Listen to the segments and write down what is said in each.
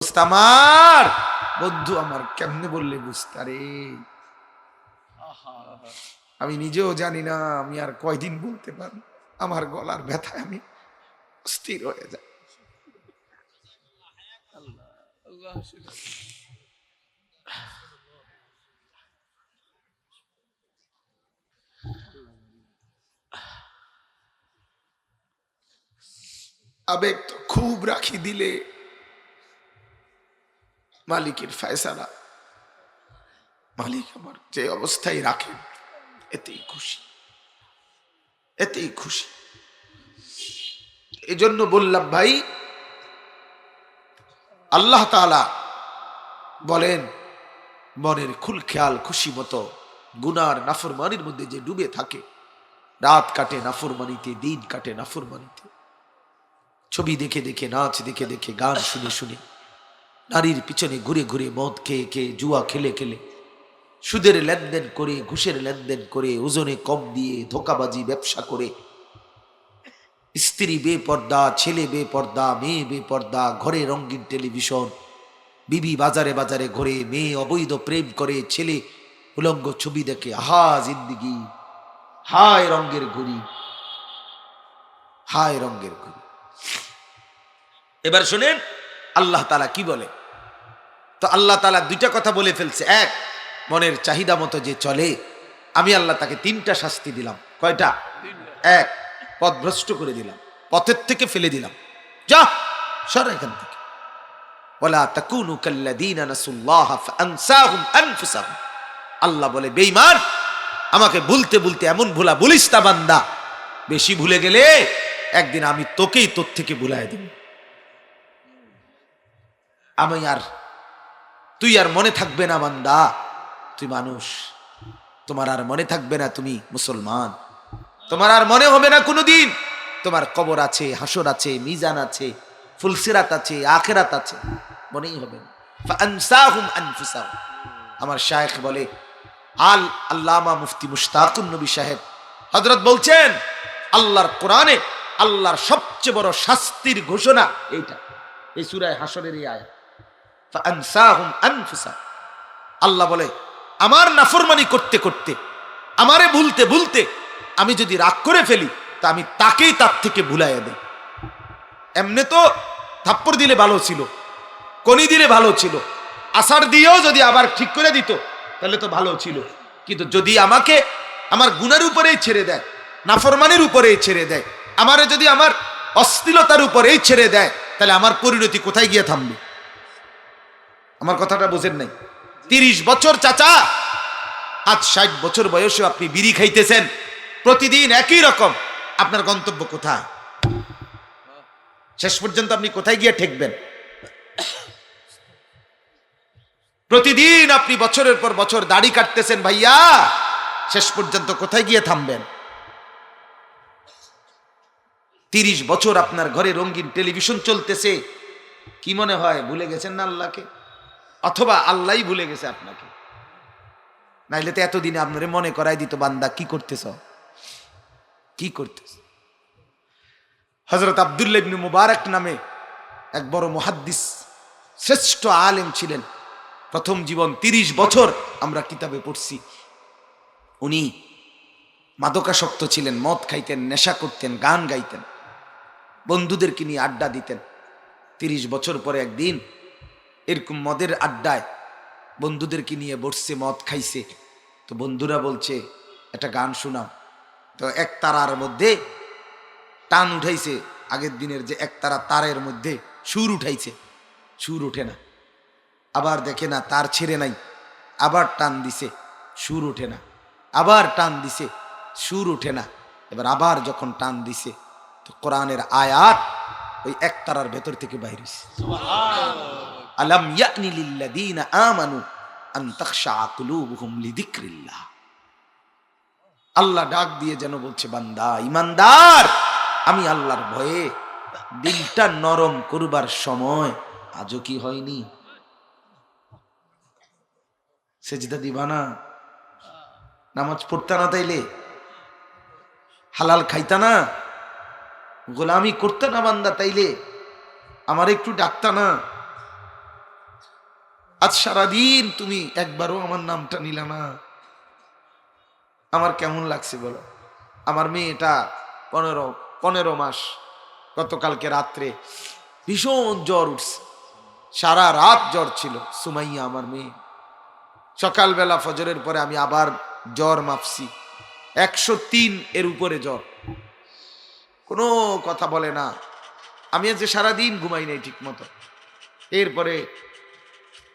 আমার বন্ধু আমার কেমনে বললে বুঝতারে, আমি নিজেও জানি না আমি আর কয়দিন বলতে পারি। আমার গলার ব্যথায় আমি স্থির হয়ে যাই। আবেগ তো খুব রাখি দিলে মালিকের ফয়সালা, মালিক আমার যে অবস্থায় রাখেন এতেই খুশি, এতেই খুশি। এজন্য বললাম ভাই, আল্লাহ তাআলা বলেন মনের খুল খেয়াল খুশি মতো গুনার নাফরমানির মধ্যে যে ডুবে থাকে, রাত কাটে নাফরমানিতে, দিন কাটে নাফরমানিতে, ছবি দেখে দেখে, নাচ দেখে দেখে, গান শুনে শুনে, নারীর পিছনে ঘুরে ঘুরে, মদ খেয়ে খেয়ে, জুয়া খেলে খেলে, সুদের লেনদেন করে, ঘুষের লেনদেন করে, ওজনে কম দিয়ে ধোকাবাজি ব্যবসা করে, স্ত্রী বেপর্দা, ছেলে বেপর্দা, মেয়ে বেপর্দা, ঘরে রঙিন টেলিভিশন, বিবি বাজারে বাজারে ঘোরে, মেয়ে অবৈধ প্রেম করে, ছেলে উলঙ্গ ছবি দেখে। আহা জিন্দিগি, হায় রঙ্গের ঘুরি, হায় রঙ্গের ঘুরি। এবার শুনেন আল্লাহ তাআলা কি বলে। তো আল্লাহ তাআলা দুইটা কথা বলে ফেলছে। এক, মনের চাহিদা মতো যে চলে আমি আল্লাহ তাকে তিনটা শাস্তি দিলাম। কয়টা? এক, পথভ্রষ্ট করে দিলাম, পথের থেকে ফেলে দিলাম, যা সর এখান থেকে। ওয়ালা তাকুনু কাল্লাযীনা নাসুল্লাহ ফাআনসাহুম আনফুসাহুম। আল্লাহ বলে বেঈমান, আমাকে ভুলতে ভুলতে এমন ভুলা বলিস না বান্দা, বেশি ভুলে গেলে একদিন আমি তোকেই তোর থেকে ভুলায় দেব। আমি আর, তুই আর মনে থাকবে না বান্দা তুই মানুষ, তোমার আর মনে থাকবে না তুমি মুসলমান, তোমার আর মনে হবে না কোনোদিন তোমার কবর আছে, হাসর আছে, মিজান আছে, ফুলসিরাত আছে, আখিরাত আছে, মনেই হবে না। ফাআনসাহুম আনফুসাহুম। আমার শায়েখ বলে, আল আল্লামা মুফতি মুশতাকুন নবী সাহেব হযরত বলছেন, আল্লাহর কোরআনে আল্লাহর সবচেয়ে বড় শাস্তির ঘোষণা এইটা, এই সূরা হাসরের এই আয়াত, ফাআনসাহুম আনফুসাহুম। আল্লাহ বলে আমার নাফরমানি করতে করতে, আমারে ভুলতে ভুলতে আমি যদি রাগ করে ফেলি তা আমি তাকেই তার থেকে ভুলাইয়া দেই। এমনি তো থাপ্পড় দিলে ভালো ছিল, কনি দিলে ভালো ছিল, আসার দিয়েও যদি আবার ঠিক করে দিত তাহলে তো ভালো ছিল। কিন্তু যদি আমাকে আমার গুনার উপরেই ছেড়ে দেয়, নাফরমানির উপরেই ছেড়ে দেয়, আমারে যদি আমার অশ্লীলতার উপরেই ছেড়ে দেয়, তাহলে আমার পরিণতি কোথায় গিয়ে থামবে? আমার কথাটা বোঝেন নাই? 30 বছর চাচা, আজ 60 বছর বয়সে আপনি বিড়ি খাইতেছেন, প্রতিদিন একই রকম, আপনার গন্তব্য কোথায়? শেষ পর্যন্ত আপনি কোথায় গিয়ে ঠেকবেন? প্রতিদিন আপনি বছরের পর বছর দাড়ি কাটতেছেন ভাইয়া, শেষ পর্যন্ত কোথায় গিয়ে থামবেন? 30 বছর আপনার ঘরে রঙিন টেলিভিশন চলতেছে, কি মনে হয় ভুলে গেছেন না আল্লাহকে? অথবা আল্লাহই ভুলে গেছে আপনাকে? নাইলে তো এতদিনে আপনারে মনে করাই দিত, বান্দা কি করতেছ, কি করতেছ। হযরত আব্দুল্লাহ ইবনে মুবারক নামে এক বড় মুহাদ্দিস, শ্রেষ্ঠ আলেম ছিলেন। প্রথম জীবন 30 বছর আমরা কিতাবে পড়ছি। উনি মাদকাসক্ত ছিলেন, মদ খাইতেন, নেশা করতেন, গান গাইতেন, বন্ধুদেরকে নিয়ে আড্ডা দিতেন। 30 বছর পরে একদিন এরকম মদের আড্ডায় বন্ধুদেরকে নিয়ে বসছে, মদ খাইছে। তো বন্ধুরা বলছে একটা গান শোনাও। তো এক তারার মধ্যে টান উঠাইছে, আগের দিনের যে এক তারা তারের মধ্যে সুর উঠাইছে, সুর উঠে না। আবার দেখে না তার ছেড়ে নাই, আবার টান দিছে, সুর উঠে না। আবার টান দিছে, সুর উঠে না। এবার আবার যখন টান দিছে তো কোরআনের আয়াত ওই এক তারার ভেতর থেকে বাইরে হইছে। আলাম ইয়ানি লিল্লাযীনা আমানু আন তাখশা কুলুবুহুম লিযিকরিল্লাহ। আল্লাহ ডাক দিয়ে যেন বলছে, বান্দা ইমানদার, আমি আল্লাহর ভয়ে দিলটা নরম করবার সময় আজও কি হয়নি? সেজদা দিবা না, নামাজ পড়তা না, তাইলে হালাল খাইতা না, গোলামি করতে না বান্দা, তাইলে আমার একটু ডাকতা না, আজ সারাদিন তুমি একবারও আমার নামটা নিলা না, আমার কেমন লাগছে বলো। আমার মেয়েটা 15 মাস, গতকালকে রাত্রে ভীষণ জ্বর উঠছে, সারা রাত জ্বর ছিল। সুমাইয়া আমার মেয়ে, সকালবেলা ফজরের পরে আমি আবার জ্বর মাপছি, 103 এর উপরে জ্বর, কোনো কথা বলে না। আমি আজ সারাদিন ঘুমাই নাই ঠিক মতো। এরপরে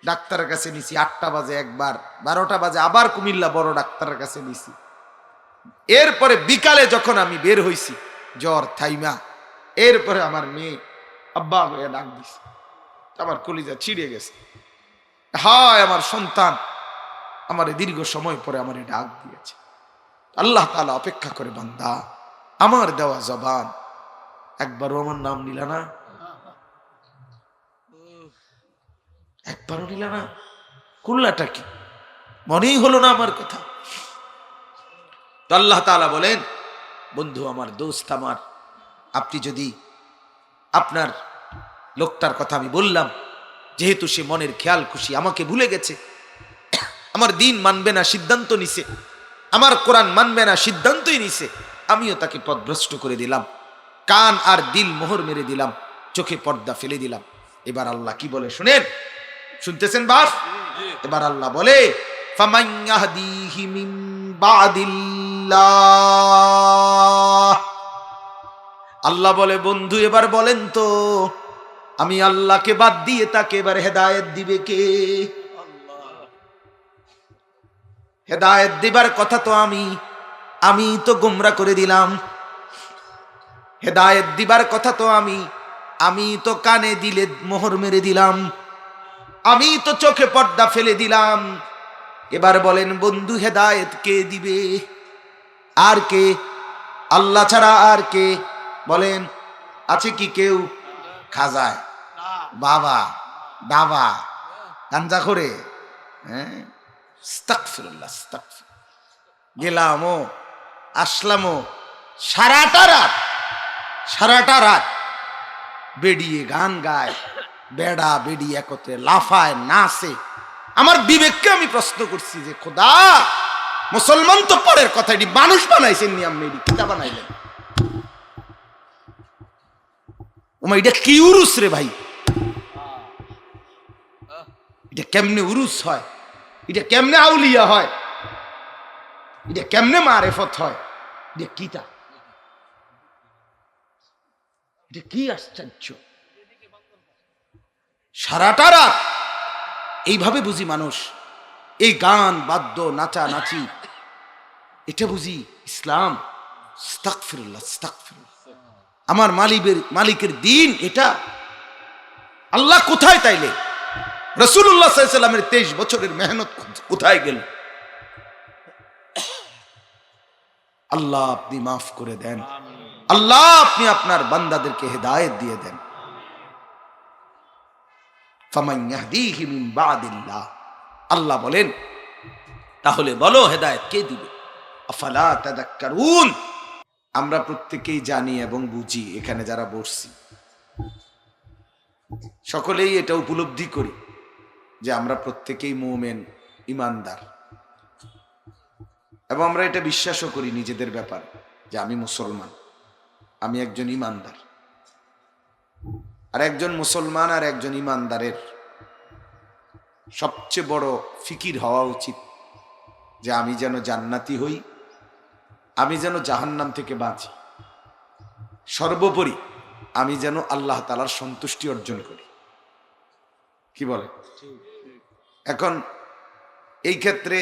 ডাক্তারের কাছে নিছি, 8টা বাজে একবার, 12টা বাজে আবার কুমিল্লা বড় ডাক্তারের কাছে নিছি। এরপরে বিকালে যখন আমি বের হইছি জ্বর থাইমা, এরপরে আমার মেয়ে আব্বা হয়ে ডাক দিছে, আমার কলিজা ছিঁড়ে গেছে। হায় আমার সন্তান আমার দীর্ঘ সময় পরে আমার ডাক দিয়েছে। আল্লাহ তাআলা অপেক্ষা করে, বান্দা আমার দেওয়া জবান, একবারও আমার নাম নিলা না, একবারও নিলা না, কুল্লাটা কি, মনেই হলো না আমার কথা। তো আল্লাহ তাআলা বলেন, বন্ধু আমার, দোস্ত আমার, আপনি যদি আপনার লোকটার কথা আমি বললাম, যেহেতু সে মনের খেয়াল খুশি আমাকে ভুলে গেছে, আমার দিন মানবে না সিদ্ধান্ত নিছে, আমার কোরআন মানবে না সিদ্ধান্তই নিছে, আমিও তাকে পথভ্রষ্ট করে দিলাম, কান আর দিল মোহর মেরে দিলাম, চোখে পর্দা ফেলে দিলাম। এবার আল্লাহ কি বলে শুনেন, শুনতেছেন বাপ? এবার আল্লাহ বলে, ফামান ইয়াহদিহি মিন বাদিল্লাহ। আল্লাহ বলে, বন্ধু এবার বলেন তো, আমি আল্লাহকে বাদ দিয়ে তাকে এবার হেদায়েত দিবে কে? হেদায়েত দিবার কথা তো আমি তো গোমরা করে দিলাম। হেদায়েত দিবার কথা তো আমি তো কানে দিলে মোহর মেরে দিলাম, আমি তো চোখে পর্দা ফেলে দিলাম। এবার বলেন বন্ধু, হেদায়েত কে দিবে? আর কে? আল্লাহ ছাড়া আর কে? বলেন, আছে কি কেউ? খাজায়, বাবা, দাবা, গাঞ্জা করে, হ্যাঁ, আস্তাগফিরুল্লাহ, আস্তাগফিরুল্লাহ। গেলামও আসলামও, সারাটা রাত বেডিয়ে গান গায়, বেড়া বেডি একত্রে লাফায় নাচে। আমার বিবেককে আমি প্রশ্ন করছি যে খোদা, মুসলমান তো পরের কথা, এটি মানুষ বানাইছেন নি, আপনি এটি কিতা বানাইলেন? ওমা এটা কি উরুস রে ভাই? এটা কেমনে উরুস হয়? এটা কেমনে আউলিয়া হয়? এটা কেমনে মারেফত হয়? এটা কিতা? এটা কি আশ্চর্য! সারাটা রাত এইভাবে বুঝি মানুষ, এই গান বাদ্য নাচা নাচি, এটা বুঝি ইসলাম? আস্তাগফিরুল্লাহ, আস্তাগফিরুল্লাহ। আমার মালিকের দিন এটা? আল্লাহ কোথায় তাইলে? রাসূলুল্লাহ সাল্লাল্লাহু আলাইহি ওয়াসাল্লামের 23 বছরের মেহনত কোথায় গেল? আল্লাহ আপনি মাফ করে দেন, আল্লাহ আপনি আপনার বান্দাদেরকে হেদায়েত দিয়ে দেন। ফামান ইয়াহদিহি মিন বাদিল্লাহ। আল্লাহ বলেন, তাহলে বলো হেদায়েত কে দিবে? আফালা তাযাক্কারুন। আমরা প্রত্যেকেই জানি এবং বুঝি, এখানে যারা বসছি সকলেই এটা উপলব্ধি করি যে আমরা প্রত্যেকেই মুমিন, ইমানদার, এবং আমরা এটা বিশ্বাসও করি নিজেদের ব্যাপারে যে আমি মুসলমান, আমি একজন ইমানদার। আর একজন মুসলমান আর একজন ইমানদারের সবচেয়ে বড় ফিকির হওয়া উচিত যে আমি যেন জান্নাতি হই, আমি যেন জাহান্নাম থেকে বাঁচি, সর্বোপরি আমি যেন আল্লাহ তাআলার সন্তুষ্টি অর্জন করি। কি বলে? এখন এই ক্ষেত্রে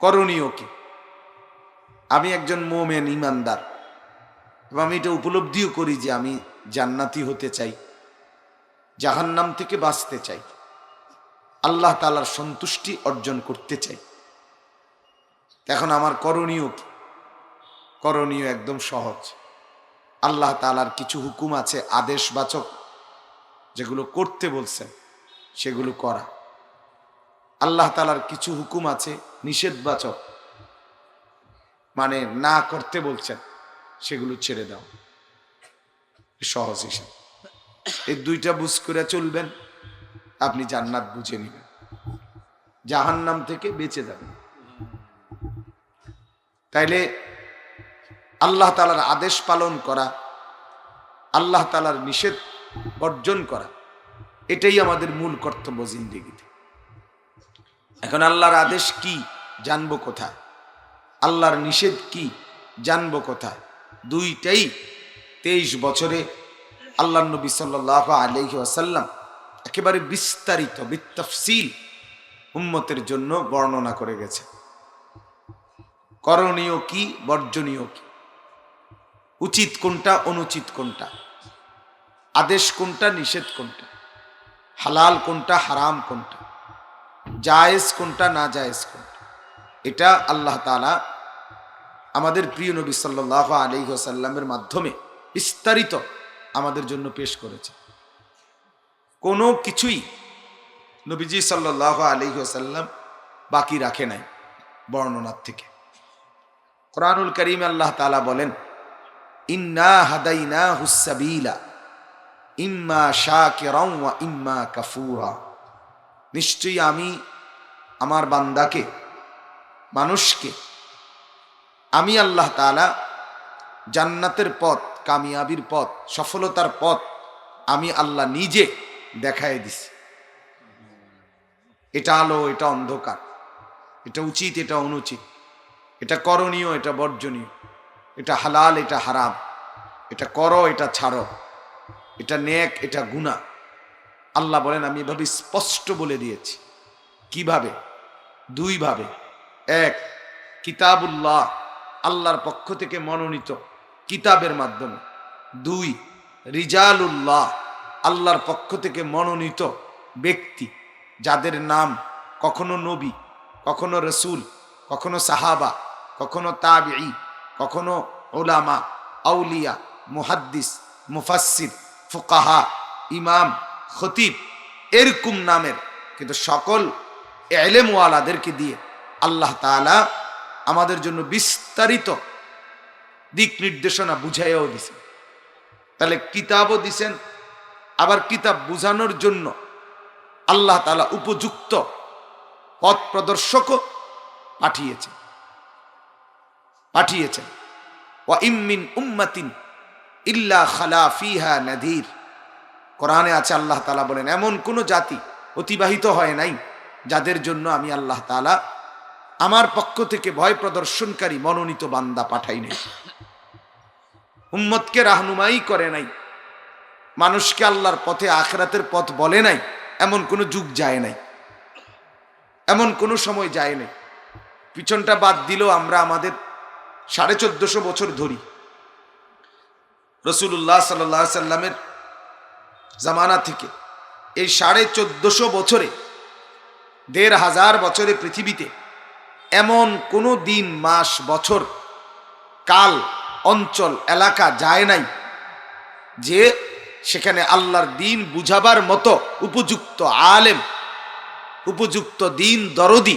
করণীয় কি? আমি একজন মুমিন, ইমানদার, এবং আমি এটা উপলব্ধিও করি যে আমি জান্নাতি হতে চাই, জাহান্নাম থেকে বাঁচতে চাই, আল্লাহ তাআলার সন্তুষ্টি অর্জন করতে চাই। এখন আমার করণীয় কি? করণীয় একদম সহজ। আল্লাহ তাআলার কিছু হুকুম আছে আদেশবাচক, যেগুলো করতে বলছেন সেগুলো করা। আল্লাহ তাআলার কিছু হুকুম আছে নিষেধবাচক, মানে না করতে বলছেন সেগুলো ছেড়ে দাও। সহজ হিসাব। এই দুইটা বুঝ করে চলবেন, আপনি জান্নাত বুঝে নেবেন, জাহান্নাম থেকে বেঁচে যাবেন। তাইলে আল্লাহ তাআলার আদেশ পালন করা, আল্লাহ তাআলার নিষেধ বর্জন করা, এটাই আমাদের মূল কর্তব্য জিন্দেগিতে। এখন আল্লাহর আদেশ কি জানবো কোথায়, আল্লাহর নিষেধ কি জানবো কোথায়? দুইটাই 23 বছরে আল্লাহ নবী সাল্লাল্লাহু আলাইহি ওয়াসাল্লাম একেবারে বিস্তারিত বিতাফসিল উম্মতের জন্য বর্ণনা করে গেছে। করণীয় কি, বর্জনীয় কি, উচিত কোনটা, অনুচিত কোনটা, আদেশ কোনটা, নিষেধ কোনটা, হালাল কোনটা, হারাম কোনটা, জায়েজ কোনটা, না জায়েজ কোনটা, এটা আল্লাহ তাআলা আমাদের প্রিয় নবী সাল্লাল্লাহু আলাইহি ওয়াসাল্লামের মাধ্যমে বিস্তারিত আমাদের জন্য পেশ করেছে। কোনো কিছুই নবীজি সাল্লাল্লাহু আলাইহি ওয়াসাল্লাম বাকি রাখে নাই বর্ণনার থেকে। কোরআনুল কারীমে আল্লাহ তাআলা বলেন, ইন্না হাদাইনাহুস সাবিলা ইম্মা শাকিরান ওয়া ইম্মা কাফুরা। নিশ্চয়ই আমি আমার বান্দাকে, মানুষকে আমি আল্লাহ তাআলা জান্নাতের পথ, কামিয়াবির পথ, সফলতার পথ আমি আল্লাহ নিজে দেখায় দিছি। এটা আলো, এটা অন্ধকার, এটা উচিত, এটা অনুচিত, এটা করণীয়, এটা বর্জনীয়, এটা হালাল, এটা হারাম, এটা করো, এটা ছাড়ো, এটা নেক, এটা গুনাহ। আল্লাহ বলেন আমি এভাবে স্পষ্ট বলে দিয়েছি। কিভাবে? দুইভাবে। এক, কিতাবুল্লাহ, আল্লাহর পক্ষ থেকে মনোনীত কিতাবের মাধ্যমে। দুই, রিজালুল্লাহ, আল্লাহর পক্ষ থেকে মনোনীত ব্যক্তি, যাদের নাম কখনো নবী, কখনো রসুল, কখনো সাহাবা, কখনো তাবিঈ, কখনো উলামা, আউলিয়া, মুহাদ্দিস, মুফাসসির, ফুকাহা, ইমাম, খতিব, এরকম নামের কিন্তু সকল ইলম ওয়ালাদেরকে দিয়ে আল্লাহ তাআলা আমাদের জন্য বিস্তারিত দিক নির্দেশনা বুঝাইয়াও দিছেন। তাহলে কিতাবও দিছেন, আবার কিতাব বুঝানোর জন্য আল্লাহ তাআলা উপযুক্ত পথ প্রদর্শকও পাঠিয়েছেন। ওয়া ইম মিন উম্মাতিন ইল্লা খালা ফিহা নাযীর। কোরআনে আছে, আল্লাহ তাআলা বলেন এমন কোন জাতি অতিবাহিত হয় নাই যাদের জন্য আমি আল্লাহ তাআলা আমার পক্ষ থেকে ভয় প্রদর্শনকারী মনোনীত বান্দা পাঠাই নাই, উম্মতকে রাহনুমাই করে নাই, মানুষকে আল্লাহর পথে, আখিরাতের পথ বলে নাই। এমন কোন যুগ যায় নাই, এমন কোন সময় যায় নাই। পিছনটা বাদ দিলেও আমরা আমাদের 1450 বছর ধরি রাসূলুল্লাহ সাল্লাল্লাহু আলাইহি সাল্লামের জামানা থেকে এই 1450 বছরে, 1500 বছরে পৃথিবীতে এমন কোনো দিন, মাস, বছর, কাল, অঞ্চল, এলাকা যায় নাই যে সেখানে আল্লাহর দিন বুঝাবার মতো উপযুক্ত আলেম, উপযুক্ত দিন দরদি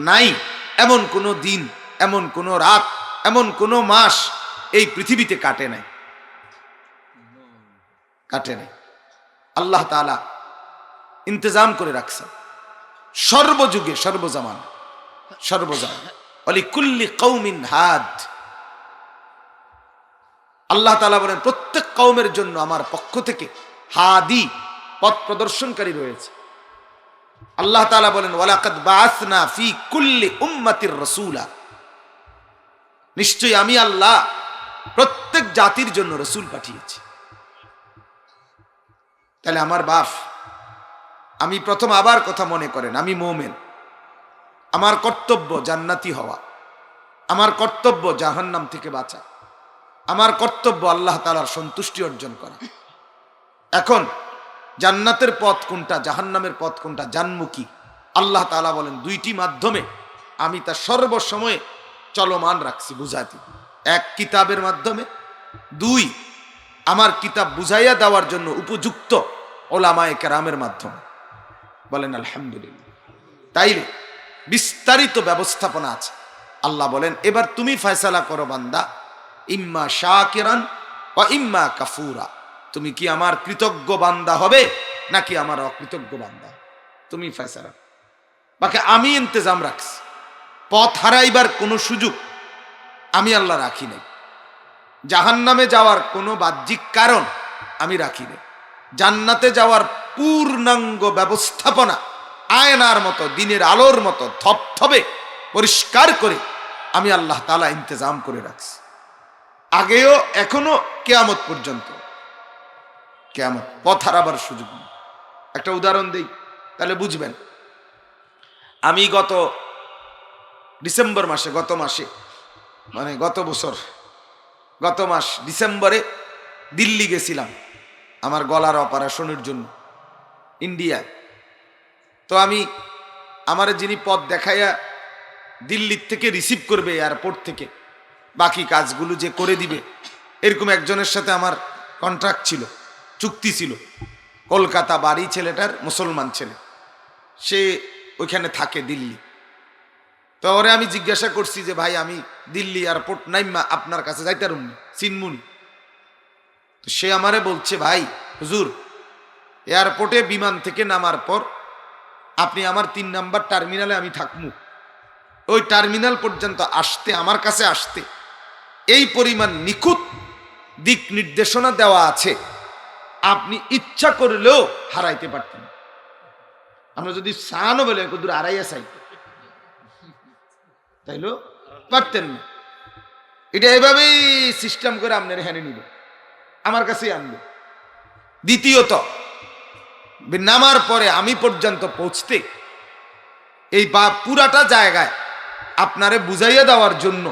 নাই। এমন কোনো দিন, এমন কোনো রাত, এমন কোনো মাস এই পৃথিবীতে কাটে নাই। আল্লাহ তাআলা ইন্তজাম করে রাখছেন সর্বযুগে, সর্বজামান। ওয়ালিকুল্লি কওমিন হাদ। আল্লাহ তাআলা বলেন প্রত্যেক কওমের জন্য আমার পক্ষ থেকে হাদি, পথ প্রদর্শনকারী রয়েছে। আল্লাহ তাআলা বলেন ওয়ালাকাদ বাআসনা ফি কুল্লি উম্মাতির রাসূলা। নিশ্চয়ই আমি আল্লাহ প্রত্যেক জাতির জন্য রাসূল পাঠিয়েছি। তাহলে আমার বাপ, আমি প্রথম আবার কথা মনে করেন, আমি মুমিন, আমার কর্তব্য জান্নাতি হওয়া, আমার কর্তব্য জাহান্নাম থেকে বাঁচা, আমার কর্তব্য আল্লাহ তাআলার সন্তুষ্টি অর্জন করা। এখন জান্নাতের পথ কোনটা, জাহান্নামের পথ কোনটা, জানবো কি? আল্লাহ তাআলা বলেন দুইটি মাধ্যমে আমি তা সর্বসময় চলমান রাখছি বুঝাতে। এক, কিতাবের মাধ্যমে। দুই, আমার কিতাব বুঝাইয়া দেওয়ার জন্য উপযুক্ত ওলামায়ে কেরামের মাধ্যমে। বলেন আলহামদুলিল্লাহ। তাইলে বিস্তারিত ব্যবস্থাপনা আছে। আল্লাহ বলেন এবার তুমি ফয়সালা করো বান্দা, ইম্মা শাকিরান ওয়া ইম্মা কাফুরা। তুমি কি আমার কৃতজ্ঞ বান্দা হবে নাকি আমার অকৃতজ্ঞ বান্দা, তুমি ফয়সালা। বাকি আমি ইন্তজাম রাখছি, পথ হারাইবার কোনো সুযোগ আমি আল্লাহ রাখি নাই, জাহান্নামে যাওয়ার কোনো বাহ্যিক কারণ আমি রাখি নাই, জান্নাতে যাওয়ার পূর্ণাঙ্গ ব্যবস্থাপনা আয়নার মতো, দিনের আলোর মতো থপথপে পরিষ্কার করে আমি আল্লাহ তাআলা ইন্তজাম করে রাখছি, আগেও এখনো কিয়ামত পর্যন্ত। কিয়ামত, পথ হারাবার সুযোগ নেই। একটা উদাহরণ দেই তাহলে বুঝবেন। আমি গত ডিসেম্বর মাসে, গত বছর গত মাস ডিসেম্বরে দিল্লি গেছিলাম আমার গলার অপারেশনের জন্য, ইন্ডিয়ায়। তো আমি আমার যিনি পথ দেখাইয়া দিল্লির থেকে রিসিভ করবে এয়ারপোর্ট থেকে, বাকি কাজগুলো যে করে দিবে, এরকম একজনের সাথে আমার কন্ট্রাক্ট ছিল, চুক্তি ছিল। কলকাতা বাড়ি ছেলেটার, মুসলমান ছেলে, সে ওইখানে থাকে দিল্লি। তো ওরে আমি জিজ্ঞাসা করছি যে ভাই আমি দিল্লি এয়ারপোর্ট নাইমা আপনার কাছে যাইতারুম চিনমুনি। তো সে আমারে বলছে, ভাই হুজুর, এয়ারপোর্টে বিমান থেকে নামার পর আপনি আমার 3 নাম্বার টার্মিনালে আমি থাকমু, ওই টার্মিনাল পর্যন্ত আসতে, আমার কাছে আসতে এই পরিমাণ নিখুঁত দিক নির্দেশনা দেওয়া আছে, আপনি ইচ্ছা করলেও হারাইতে পারতেন। আমরা যদি সানও বলে দূর হারাইয়া চাই, তাইলো পারতেন না। এটা এভাবেই সিস্টেম করে আপনার হ্যানে নিব, আমার কাছেই আনবে। দ্বিতীয়ত, নামার পরে আমি পর্যন্ত পৌঁছতে এই বা পুরাটা জায়গায় আপনারে বুঝাইয়া দেওয়ার জন্য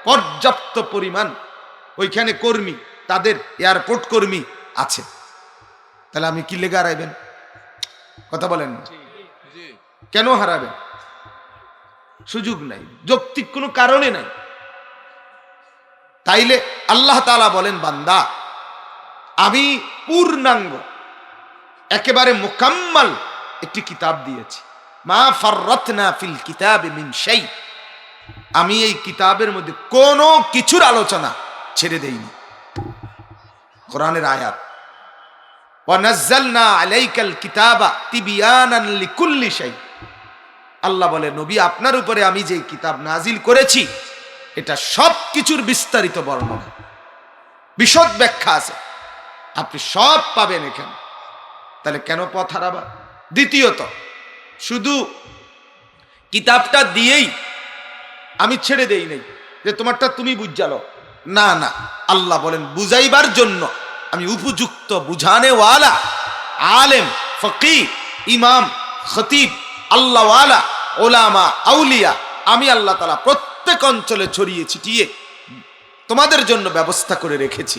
পর্যাপ্ত পরিমাণ ওইখানে কর্মী, তাদের এয়ারপোর্ট কর্মী আছে। তাহলে আমি কি লেগে হারাইবেন? কথা বলেন না, কেন হারাবেন? সুযোগ নাই, যৌক্তিক কোনো কারণে নাই। তাইলে আল্লাহ তাআলা বলেন, বান্দা আমি পূর্ণাঙ্গ একেবারে মুকাম্মাল একটি কিতাব দিয়েছি, মা ফাররাতনা ফিল কিতাবি মিন শাই, আমি এই কিতাবের মধ্যে কোনো কিছুর আলোচনা ছেড়ে দেইনি। কোরআনের আয়াত, ওয়া নাযালনা আলাইকাল কিতাবা তিবয়ানান লিকুল্লি শাই। আল্লাহ বলে, নবী আপনার উপরে আমি যে কিতাব নাজিল করেছি এটা সব কিছুর বিস্তারিত বর্ণনা, বিশদ ব্যাখ্যা আছে, আপনি সব পাবেন এখানে। তাহলে কেন পথ হারাবা? দ্বিতীয়ত, শুধু কিতাবটা দিয়েই আমি ছেড়ে দেই নাই যে তোমারটা তুমি বুঝালো, না না, আল্লাহ বলেন বুঝাইবার জন্য আমি উপযুক্ত বুঝানেওয়ালা আলেম, ফকিহ, ইমাম, খতিব, আল্লাহওয়ালা, ওলামা, আউলিয়া আমি আল্লাহ তাআলা প্রত্যেক অঞ্চলে ছড়িয়ে ছিটিয়ে তোমাদের জন্য ব্যবস্থা করে রেখেছি।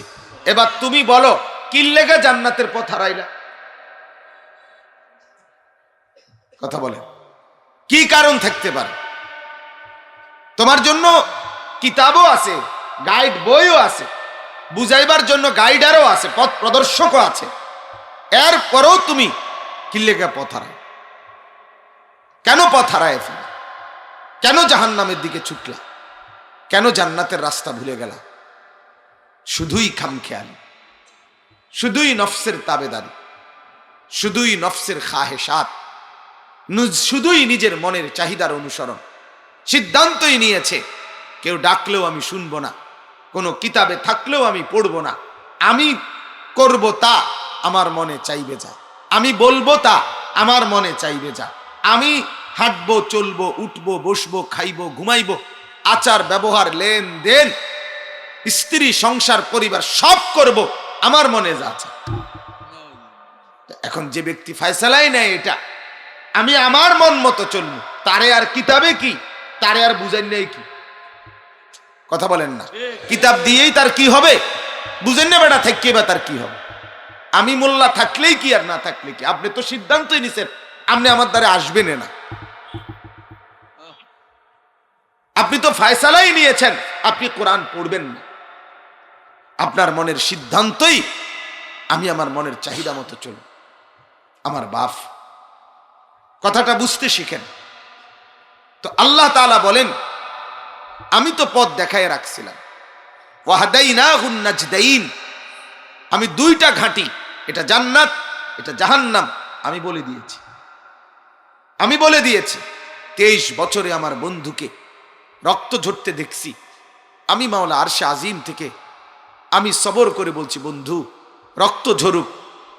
এবার তুমি বলো, কি লেগে জান্নাতের পথ হারাইলা? কথা বলে, কি কারণ থাকতে পারে? তোমার জন্য কিতাবও আছে, গাইড বইও আছে, বুঝাইবার জন্য গাইডারও আছে, পথ প্রদর্শকও আছে, এরপরেও তুমি কি লেগে পথ হারাই? কেন পথ হারায় ফেলে? কেন জাহান্নামের দিকে ছুটলা? কেন জান্নাতের রাস্তা ভুলে গেলা? শুধুই খামখেয়ালি, শুধুই নফসের তাবেদারি, শুধুই নফসের খাহেসাত, শুধুই নিজের মনের চাহিদার অনুসরণ। সিদ্ধান্তই নিয়েছে কেউ ডাকলেও আমি শুনবো না, কোনো কিতাবে থাকলেও আমি পড়বো না, আমি করব তা আমার মনে চাইবে যা, আমি বলবো তা আমার মনে চাইবে যা, আমি হাঁটবো, চলবো, উঠবো, বসবো, খাইবো, ঘুমাইবো, আচার ব্যবহার, লেনদেন, স্ত্রী, সংসার, পরিবার সব করব আমার মনে যা আছে। এখন যে ব্যক্তি ফয়সালাই নেয় এটা আমি আমার মন মতো চলবো, তারে আর কিতাবে কি, তারে আর বুঝেন নেই কি? কথা বলেন না, কিতাব দিয়েই তার কি হবে? বুঝেন না বেটা, থাকবে বা তার কি হবে? আমি মোল্লা থাকলেই কি আর না থাকলে কি? আপনি তো সিদ্ধান্তই নিছেন, আপনি আমার দ্বারা আসবেন না, আপনি তো ফয়সালাই নিয়েছেন, আপনি কোরআন পড়বেন না। আপনার মনের সিদ্ধান্তই আমি আমার মনের চাহিদা মতো চলব। আমার বাপ, কথাটা বুঝতে শিখেন। তো আল্লাহ তাআলা বলেন, আমি তো পথ দেখায় রাখছিলাম, ওয়াহদাইনাহুন নাজদাইন, আমি দুইটা ঘাঁটি, এটা জান্নাত, এটা জাহান্নাম, আমি বলে দিয়েছি, আমি বলে দিয়েছি। 23 বছরে আমার বন্ধুকে রক্ত ঝরতে দেখছি। আমি মাওলা আরশে আজিম থেকে আমি সবর করে বলছি, বন্ধু রক্ত ঝরুক,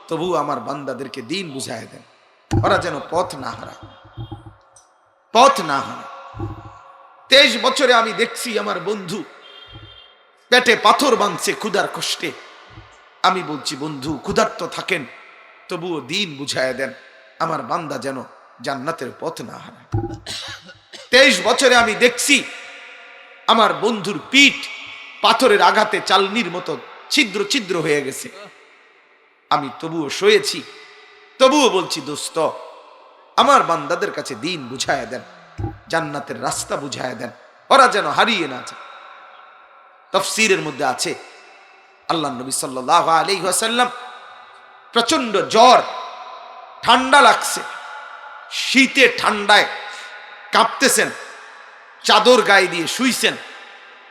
তবু আমার বান্দাদেরকে দিন বুঝায় দেন, ওরা যেন পথ না হারায়, পথ না হারায়। 23 বছরে আমি দেখছি আমার বন্ধু পেটে পাথর বাঁধছে ক্ষুধার কষ্টে। আমি বলছি, বন্ধু ক্ষুধার্ত থাকেন, তবুও দিন বুঝায় দেন, আমার বান্দা যেন জান্নাতের পথ না হারায়। 23 বছরে আমি দেখছি আমার বন্ধুর পিঠ পাথরের আঘাতে চালনির মতো ছিদ্র ছিদ্র হয়ে গেছে। আমি তবুও সয়েছি, তবুও বলছি, দোস্ত আমার বান্দাদের কাছে দিন বুঝায় দেন, জান্নাতের রাস্তা বুঝায় দেন, ওরা যেন হারিয়ে না যায়। তাফসীরের মধ্যে আছে আল্লাহ নবী সাল্লাল্লাহু আলাইহি ওয়াসাল্লাম প্রচন্ড জ্বর, ঠান্ডা লাগছে, শীতে ঠান্ডায় কাঁপতেছেন, চাদর গায়ে দিয়ে শুইছেন।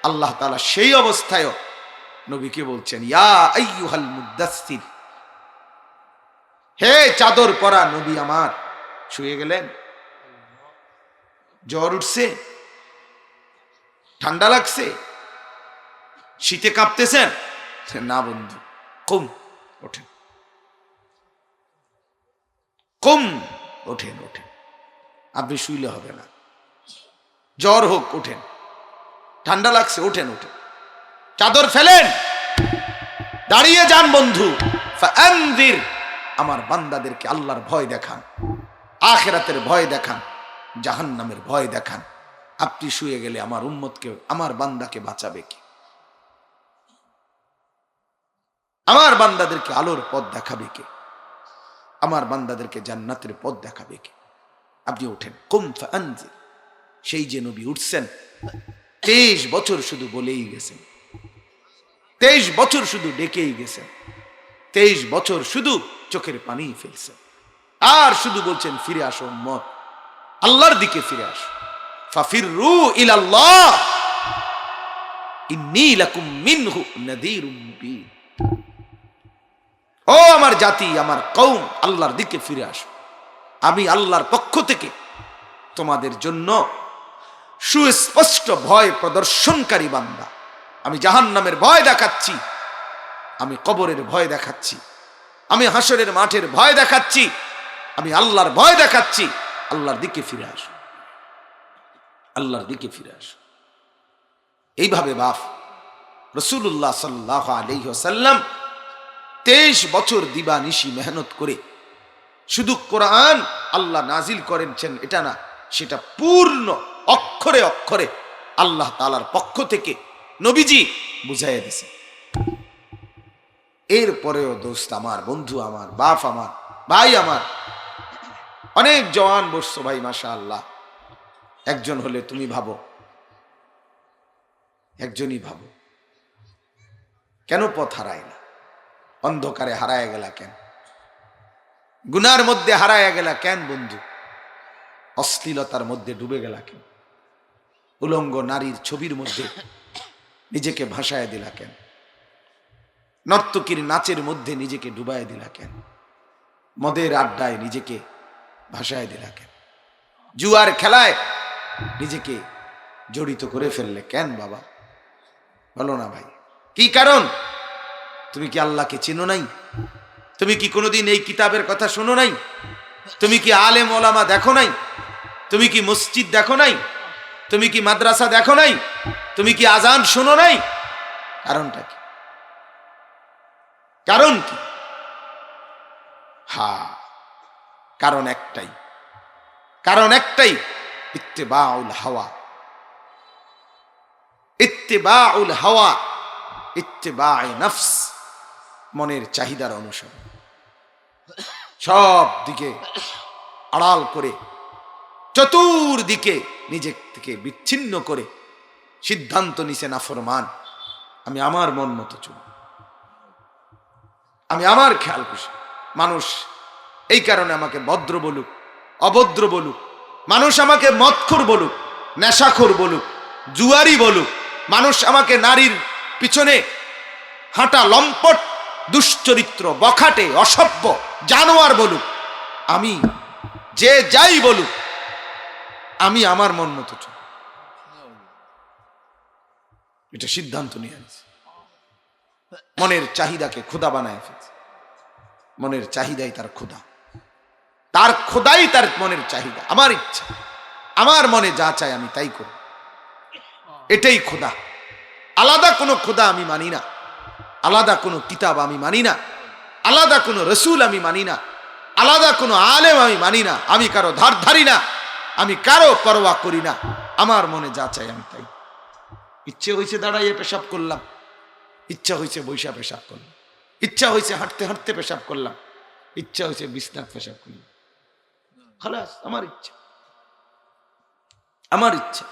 আল্লাহ তাআলা সেই অবস্থায়ও নবীকে বলছেন, ইয়া আইয়ুহাল মুদাসসির, হে চাদর পরা নবী আমার। শুয়ে গেলেন, জ্বর উঠছে, ঠান্ডা লাগছে, শীতে কাঁপতেছেন, না বন্ধু, কম ওঠেন, কম ওঠেন, ওঠেন, আপনি শুইলে হবে না, জ্বর হোক ওঠেন, ঠান্ডা লাগছে ওঠেন, ওঠেন, চাদর ফেলেন, দাঁড়িয়ে যান বন্ধু। ফাআনযির, আমার বান্দাদেরকে আল্লাহর ভয় দেখান, আখিরাতের ভয় দেখান, জাহান্নামের ভয় দেখান। আপনি শুয়ে গেলে আমার উম্মতকে, আমার বান্দাকে বাঁচাবে কে? আমার বান্দাদেরকে আলোর পথ দেখাবে কে? আমার বান্দাদেরকে জান্নাতের পথ দেখাবে কে? আপনি ওঠেন, কুম ফাআনযির। সেই যে নবী উঠছেন, 23 বছর শুধু বলেই গেছেন, 23 বছর শুধু ডেকেই গেছেন, 23 বছর শুধু চোখের পানি ফেলছেন, আর শুধু বলছেন, ফিরে আসো উম্মত, আল্লাহর দিকে ফিরে আসো। ফাফিরু ইলাল্লাহ ইন্নী লাকুম মিনহু নাযীরুম মুবিন। ও আমার জাতি, আমার কওম, আল্লাহর দিকে ফিরে আসো, আমি আল্লাহর পক্ষ থেকে তোমাদের জন্য সুস্পষ্ট ভয় প্রদর্শনকারী বান্দা। আমি জাহান্নামের ভয় দেখাচ্ছি, আমি কবরের ভয় দেখাচ্ছি, আমি হাসরের মাঠের ভয় দেখাচ্ছি, আমি আল্লাহর ভয় দেখাচ্ছি। আল্লাহর দিকে ফিরে আসো, আল্লাহর দিকে ফিরে আসো। এইভাবে বাপ রাসূলুল্লাহ সাল্লাল্লাহু আলাইহি ওয়াসাল্লাম 23 বছর দিবানিশি মেহনত করে শুধু কোরআন আল্লাহ নাজিল করেছেন এটা না, সেটা পূর্ণ অক্ষরে অক্ষরে আল্লাহ তাআলার পক্ষ থেকে নবীজি বুঝাইয়া দিয়েছে। এরপরেও দোস্ত আমার, বন্ধু আমার, বাপ আমার, ভাই আমার, অনেক জওয়ান বসছো ভাই, মাশাআল্লাহ। একজন হলে তুমি ভাবো, একজনই ভাবো, কেন পথ হারায় না? অন্ধকারে হারায় গেলা কেন? গুনার মধ্যে হারায় গেলা কেন বন্ধু? অশ্লীলতার মধ্যে ডুবে গেলা কেন? উলঙ্গ নারীর ছবির মধ্যে নিজেকে ভাসায় দিলা কেন? নর্তকীর নাচের মধ্যে নিজেকে ডুবায় দিলা কেন? মদের আড্ডায় নিজেকে ভাসায় দিলা কেন? জুয়ার খেলায় নিজেকে জড়িত করে ফেললে কেন বাবা? বলো না ভাই, কি কারণ? তুমি কি আল্লাহকে চেনো নাই? তুমি কি কোনোদিন এই কিতাবের কথা শোনো নাই? তুমি কি আলেম ওলামা দেখো নাই? তুমি কি মসজিদ দেখো নাই? তুমি কি মাদ্রাসা দেখো নাই? তুমি কি আজান শোনো নাই? কারণটা কি? কারণ কি? কারণ একটাই, কারণ একটাই, ইত্তেবাউল হাওয়া। ইত্তেবাউল হাওয়া, ইত্তেবায়ে নফস, মনের চাহিদার অনুসরণ। সব দিকে আড়াল করে, চতুর্দিকে নিজের থেকে বিচ্ছিন্ন করে সিদ্ধান্ত নিছে নাফরমান, আমি আমার মন মতো চলব, আমি আমার খেয়াল খুশি। মানুষ এই কারণে আমাকে ভদ্র বলুক, অভদ্র বলুক, মানুষ আমাকে মদখোর বলুক, নেশাখোর বলুক, জুয়ারি বলুক, মানুষ আমাকে নারীর পিছনে হাঁটা লম্পট, দুশ্চরিত্র, বখাটে, অসভ্য, জানোয়ার বলুক, আমি যে যাই বলুক, আমি আমার মন মতো চল, এটা সিদ্ধান্ত নিয়ে আনছি। মনের চাহিদাকে খোদা বানায় ফেলছে। মনের চাহিদাই তার খোদা, তার খোদাই তার মনের চাহিদা। আমার ইচ্ছা, আমার মনে যা চাই আমি তাই করি, এটাই খোদা। আলাদা কোনো খোদা আমি মানি না, আলাদা কোনো কিতাব আমি মানি না, আলাদা কোনো রসুল আমি মানি না, আলাদা কোনো আলেম আমি মানি না। আমি কারো ধার ধারি না, আমি কারো পরোয়া করি না। আমার মনে যা চাই আমি তাই। ইচ্ছে হয়েছে দাঁড়াইয়ে পেশাব করলাম, ইচ্ছা হয়েছে বৈশা পেশাব করলাম, ইচ্ছা হয়েছে হাঁটতে হাঁটতে পেশাব করলাম, ইচ্ছা হয়েছে বিছনাত পেশাব করলাম। খালাস, আমার ইচ্ছা, আমার ইচ্ছা।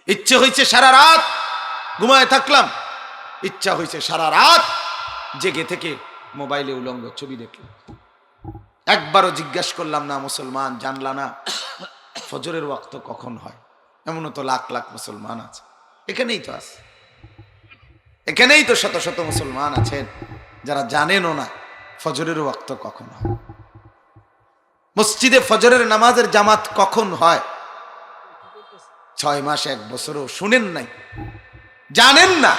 ইচ্ছে হয়েছে সারা রাত ঘুমায় থাকলাম, ইচ্ছা হয়েছে সারা রাত জেগে থেকে মোবাইলে উলঙ্গ ছবি দেখলাম। একবারও জিজ্ঞাসা করলাম না, মুসলমান জানলা না ফজরের ওয়াক্ত কখন হয়? এমনও তো লাখ লাখ মুসলমান আছে, এখানেই তো আছে, এখানেই তো শত শত মুসলমান আছেন যারা জানেনও না ফজরের ওয়াক্ত কখন হয়। মসজিদে ফজরের নামাজের জামাত কখন হয় 6 মাস 1 বছরও শুনেন নাই, জানেন না।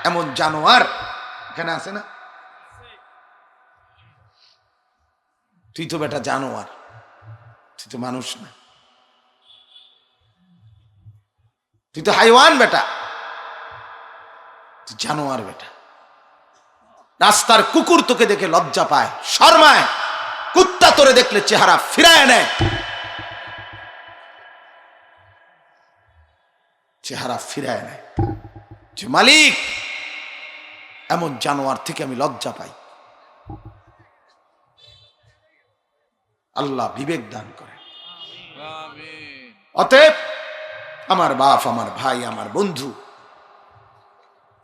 এমন জানোয়ার এখানে আছে না? তুই তো বেটা জানোয়ার, তুই তো মানুষ না, তুই তো হাইওয়ান বেটা, তুই জানোয়ার বেটা। রাস্তার কুকুর তোকে দেখে লজ্জা পায়, শর্মায়। কুত্তা তোরে দেখলে চেহারা ফিরায় নেয়, চেহারা ফিরায় নেয় যে মালিক, এমন জানোয়ার থেকে আমি লজ্জা পাই। আল্লাহ বিবেক দান করে। অতএব আমার বাপ, আমার ভাই, আমার বন্ধু,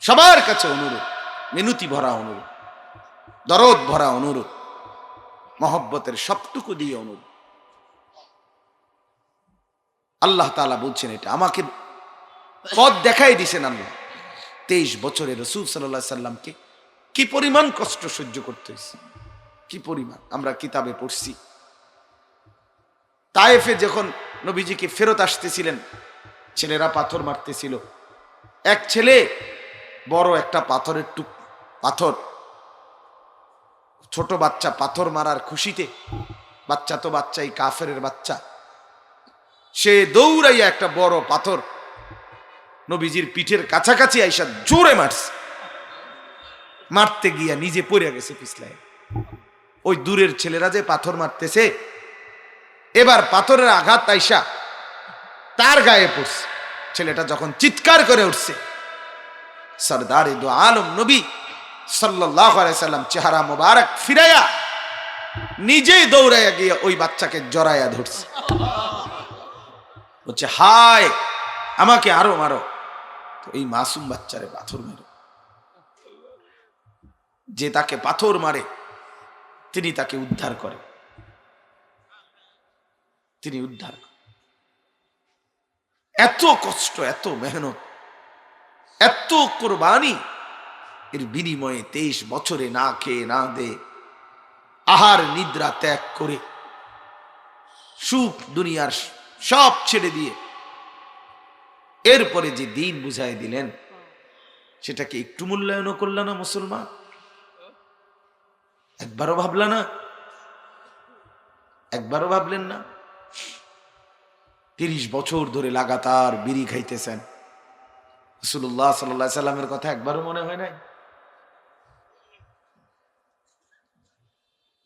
সবার কাছে অনুরোধ, মিনতি ভরা অনুরোধ, দরদ ভরা অনুরোধ, মহব্বতের সবটুকু দিয়ে অনুরোধ। আল্লাহ তাআলা বলছেন, এটা আমাকে পথ দেখাই দিছেন আল্লাহ। 23 বছরে রাসূল সাল্লাল্লাহু আলাইহি সাল্লামকে কি পরিমাণ কষ্ট সহ্য করতে হয়েছে, কি পরিমাণ আমরা কিতাবে পড়ছি। তায়েফে যখন নবীজিকে ফেরত আসতেছিলেন, ছেলেরা পাথর মারতেছিল। এক ছেলে বড় একটা পাথরের পাথর, ছোট বাচ্চা পাথর মারার খুশিতে, বাচ্চা তো বাচ্চাই, কাফেরের বাচ্চা, সে দৌড়াইয়া একটা বড় পাথর নবীজির পিঠের কাছাকাছি আইসা জোরে মারছে। মারতে গিয়া নিজে পড়ে গেছে পিছলায়। ওই দূরের ছেলেরা যে পাথর মারতেছে, এবার পাথরের আঘাত আইসা তার গায়ে পড়ছে। ছেলেটা যখন চিৎকার করে উঠছে, সরদার দু আলম নবী সাল্লাল্লাহু আলাইহি সাল্লাম চেহারা মোবারক ফিরাইয়া নিজেই দৌড়াইয়া গিয়ে ওই বাচ্চাকে জড়াইয়া ধরছে। বলছে, হায়, আমাকে আরো মারো। তো এই মাসুম বাচ্চারে পাথর মারো। যে তাকে পাথর মারে তিনি তাকে উদ্ধার করে, তিনি উদ্ধার করেন। এত কষ্ট, এত মেহনত, এত কোরবানি, এর বিনিময়ে 23 বছরে না খেয়ে না দে, আহার নিদ্রা ত্যাগ করে, সুখ দুনিয়ার সব ছেড়ে দিয়ে এরপরে যে দিন বুঝাই দিলেন, সেটাকে একটু মূল্যায়নও করল না মুসলমান? একবারও ভাবলা না? একবারও ভাবলেন না? 30 বছর ধরে লাগাতার বিড়ি খাইতেছেন, রাসূলুল্লাহ সাল্লাল্লাহু আলাইহি সাল্লামের কথা একবারও মনে হয় নাই?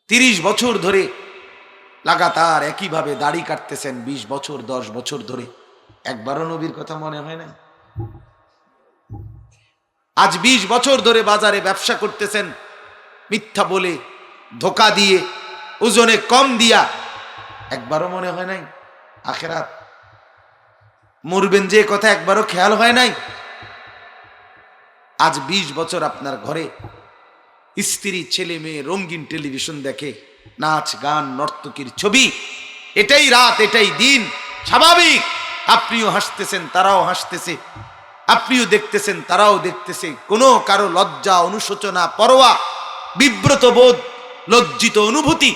30 বছর ধরে লাগাতার একইভাবে দাড়ি কাটতেছেন, 20 বছর 10 বছর ধরে, একবারও নবীর কথা মনে হয় নাই? আজ 20 বছর ধরে বাজারে ব্যবসা করতেছেন, মিথ্যা বলে, ধোকা দিয়ে, ওজনে কম দিয়া, একবারও মনে হয় নাই আখিরাত মরবেন যে কথা একবারও খেয়াল হয় নাই? আজ 20 বছর আপনার ঘরে স্ত্রী, ছেলে মেয়ে রঙিন টেলিভিশন দেখে, নাচ গান নর্তকীর ছবি, এটাই রাত, এটাই দিন, স্বাভাবিক। আপনিও হাসতেছেন, তারাও হাসতেছে, আপনিও দেখতেছেন, তারাও দেখতেছে। কোনো কারো লজ্জা, অনুশোচনা, পরোয়া, বিব্রত বোধ লজ্জিত অনুভূতি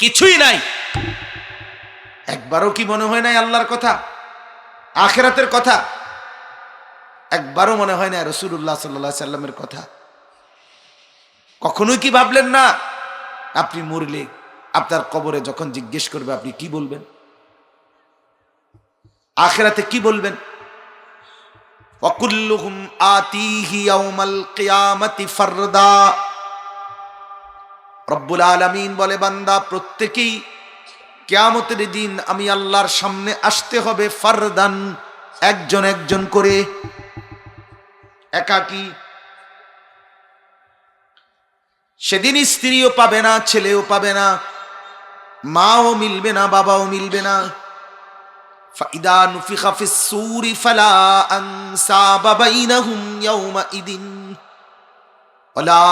কিছুই নাই। একবারও কি মনে হয় নাই আল্লাহর কথা, আখিরাতের কথা? একবারও মনে হয় না রাসূলুল্লাহ সাল্লাল্লাহু আলাইহি সাল্লামের কথা? কখনোই কি ভাবলেন না আপনি মরলে আপনার কবরে যখন জিজ্ঞেস করবে আপনি কি বলবেন? আখিরাতে কি বলবেন? ওয়াকুল্লুহুম আতিহি ইয়াউমাল কিয়ামাতি ফারদা। রব্বুল আলামিন বলে, বান্দা প্রত্যেকেই কিয়ামতের দিন আমি আল্লাহর সামনে আসতে হবে ফারদান, একজন একজন করে, একাকী। সেদিন স্ত্রীও পাবে না, ছেলেও পাবে না, মাও মিলবে না, বাবাও মিলবে না। ফাইদা নুফিখা ফিস সূরি ফালা আনসাবা বাইনাহুম ইয়াওমাইদিন ওয়ালা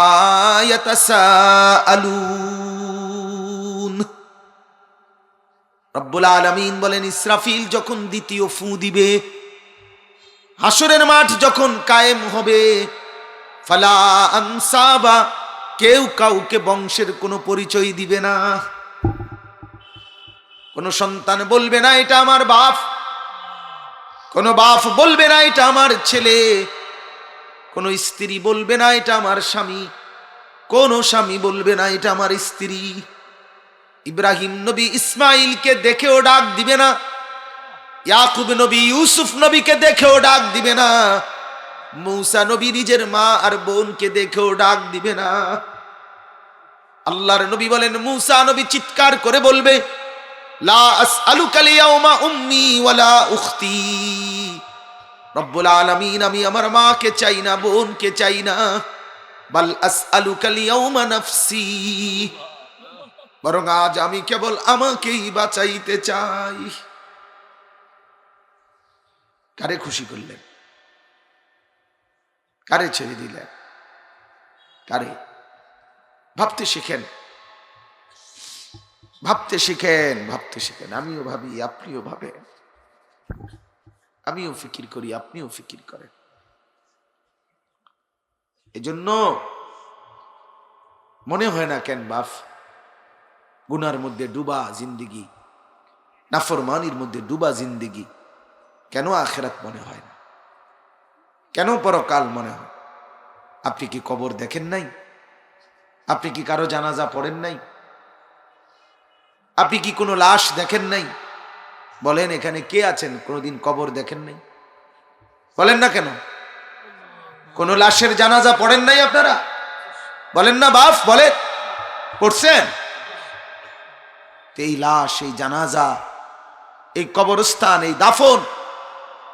ইয়াতাসাআলুন। রব্বুল আলামিন বলেন, ইসরাফিল যখন দ্বিতীয় ফু দিবে, হাসরের মাঠ যখন কায়েম হবে, ফালা আনসাবা, কেউ কাউকে বংশের কোনো পরিচয় দিবে না। কোন সন্তান বলবে না এটা আমার বাপ, কোন বাপ বলবে না এটা আমার ছেলে, কোন স্ত্রী বলবে না এটা আমার স্বামী, কোন স্বামী বলবে না এটা আমার স্ত্রী। ইব্রাহিম নবী ইসমাইলকে দেখেও ডাক দিবে না, ইয়াকুব নবী ইউসুফ নবীকে দেখেও ডাক দিবে না, মূসা নবী নিজের মা আর বোনকে দেখেও ডাক দিবে না। আল্লাহর নবী বলেন, মূসা নবী চিৎকার করে বলবে, লা আসআলুকা লিয়াউমা উম্মি ওয়ালা উখতি। রব্বুল আলামিন, আমি আমার মাকে চাই না, বোনকে চাই না, বাল আসআলুকা লিয়াউমা নাফসি, বরং আজ আমি কেবল আমাকেই বাঁচাইতে চাই। কারে খুশি করলেন? কারে ছেড়ে দিলেন? কারে? ভাবতে শিখেন, ভাবতে শিখেন, ভাবতে শিখেন। আমিও ভাবি, আপনিও ভাবেন, আমিও ফিকির করি, আপনিও ফিকির করেন। এজন্য মনে হয় না কেন বাপ গুনার মধ্যে ডুবা জিন্দিগি, নাফরমানির মধ্যে ডুবা জিন্দিগি, কেন আখিরাত মনে হয় না? কেন পরকাল মনে হয়? আপনি কি কবর দেখেন নাই? আপনি কি কারো জানাজা পড়েন নাই? আপনি কি কোনো লাশ দেখেন নাই? বলেন, এখানে কে আছেন কোনোদিন কবর দেখেন নাই? বলেন না কেন? কোন লাশের জানাজা পড়েন নাই আপনারা? বলেন না বাপ, বলে পড়ছেন? এই লাশ, এই জানাজা, এই কবরস্থান, এই দাফন,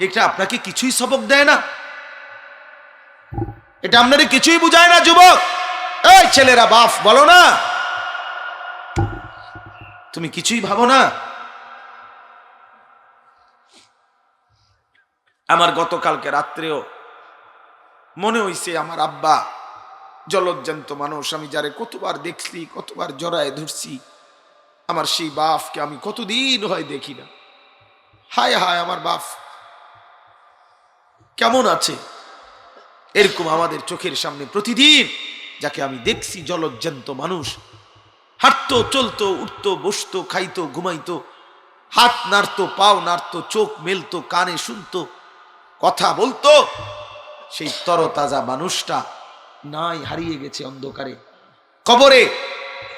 এটা আপনাকে কিছুই সবক দেয় না? এটা আপনাদের কিছুই বুঝায় না? যুবক, এই ছেলেরা, বাপ বলো না, তুমি কিছুই ভাবো না? আমার গতকালকে রাত্রেও মনে হইছে আমার আব্বা জলজ্জান্ত মানুষ, আমি যারে কতবার দেখছি, কতবার জড়ায় ধরছি, আমার সেই বাপকে আমি কতদিন হয় দেখি না। হায় হায়, আমার বাপ কেমন আছে? এরকম আমাদের চোখের সামনে প্রতিদিন যাকে আমি দেখছি জলজ্জান্ত মানুষ, হাঁটতো, চলতো, উঠতো, বসতো, খাইতো, ঘুমাইতো, হাত নাড়তো, পাও নাড়তো, চোখ মেলতো, কানে শুনতো, কথা বলতো, সেই তরতাজা মানুষটা নাই, হারিয়ে গেছে অন্ধকারে, কবরে।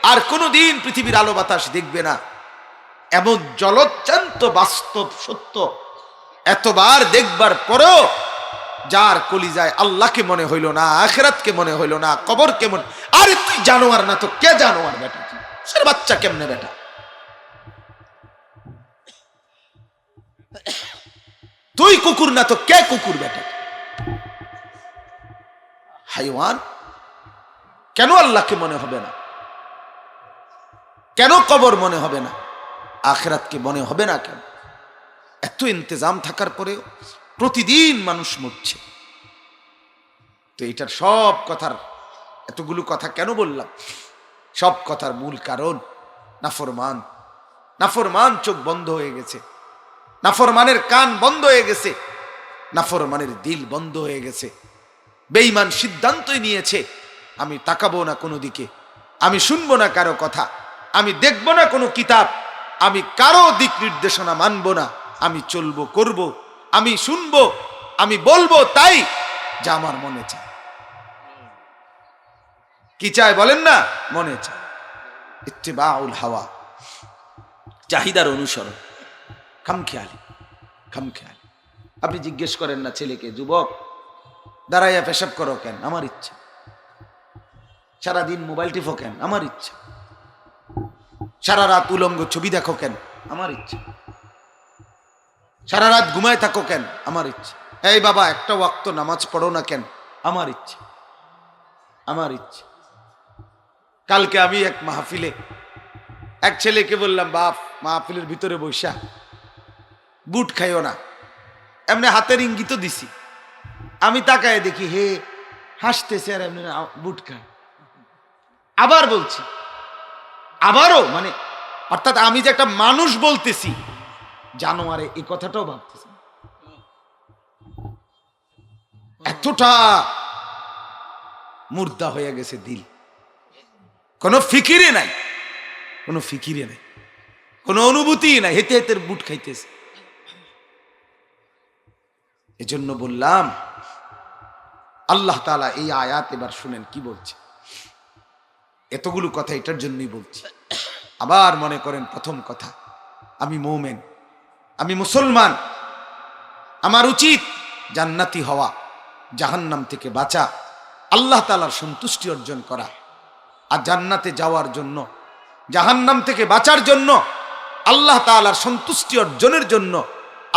আর কোনোদিন পৃথিবীর আলো বাতাস দেখবে না। এমন জলজ্জান্ত বাস্তব সত্য এতবার দেখবার পরেও যার কলিজায় আল্লাহকে মনে হইল না, আখিরাতকে মনে হইল না, কবরকে মনে, আরে তুই জানোয়ার না তো কে জানোয়ার বেটা? সে বাচ্চা কেমনে বেটা? তুই কুকুর না তো কে কুকুর বেটা? হাইওয়ান। কেন আল্লাহকে মনে হবে না? কেন কবর মনে হবে না? আখিরাতকে মনে হবে না কেন? এত ইন্তজাম থাকার পরেও প্রতিদিন মানুষ মরছে। তো এটার সব কথার, এতগুলো কথা কেন বললাম? সব কথার মূল কারণ নাফরমান। নাফরমান চোখ বন্ধ হয়ে গেছে, নাফরমানের কান বন্ধ হয়ে গেছে, নাফরমানের দিল বন্ধ হয়ে গেছে। বেঈমান সিদ্ধান্তই নিয়েছে, আমি তাকাবো না কোনো দিকে, আমি শুনবো না কারো কথা, আমি দেখবো না কোনো কিতাব, আমি কারো দিক নির্দেশনা মানব না, আমি চলবো করব, আমি শুনবো, আমি বলবো তাই যা আমার মনে চায়। কি চায় বলেন না? মনে চায়। ইত্তিবাউল হাওয়া, চাহিদার অনুসরণ, খামখেয়ালি, খামখেয়ালি। আপনি জিজ্ঞেস করেন না ছেলেকে, যুবক দাঁড়াইয়া পেশাব করো কেন? আমার ইচ্ছা। সারাদিন মোবাইল টিপো কেন? আমার ইচ্ছা। সারা রাত উলঙ্গ ছবি দেখো কেন? আমার ইচ্ছা। সারা রাত ঘুমায় থাকো কেন? আমার ইচ্ছা। এই বাবা একটা ওয়াক্ত নামাজ পড়ো না কেন? আমার ইচ্ছা, আমার ইচ্ছা। কালকে আমি এক মাহফিলে এক ছেলেকে বললাম, বাপ মাহফিলের ভিতরে বৈশা বুট খাইও না, এমনি হাতের ইঙ্গিত দিছি। আমি তাকায় দেখি হে হাসতেছে আর এমনি বুট খায়। আবার বলছি, আবারও, মানে অর্থাৎ আমি যে একটা মানুষ বলতেছি, জানোয়ারে এই কথাটাও ভাবতেছি। এতটা মুর্দা হয়ে গেছে দিল, কোনো ফিকিরে নাই, কোনো ফিকিরে নাই, কোনো অনুভূতি নাই, হেতে হেতে বুট খাইতেছে। এজন্য বললাম, আল্লাহ তাআলা এই আয়াত এবার শুনেন কি বলছে। এতগুলো কথা এটার জন্যই বলছি। আবার মনে করেন, প্রথম কথা, আমি মুমিন, আমি মুসলমান, আমার উচিত জান্নাতি হওয়া, জাহান্নাম থেকে বাঁচা, আল্লাহ তাআলার সন্তুষ্টি অর্জন করা। আর জান্নাতে যাওয়ার জন্য, জাহান্নাম থেকে বাঁচার জন্য, আল্লাহ তাআলার সন্তুষ্টি অর্জনের জন্য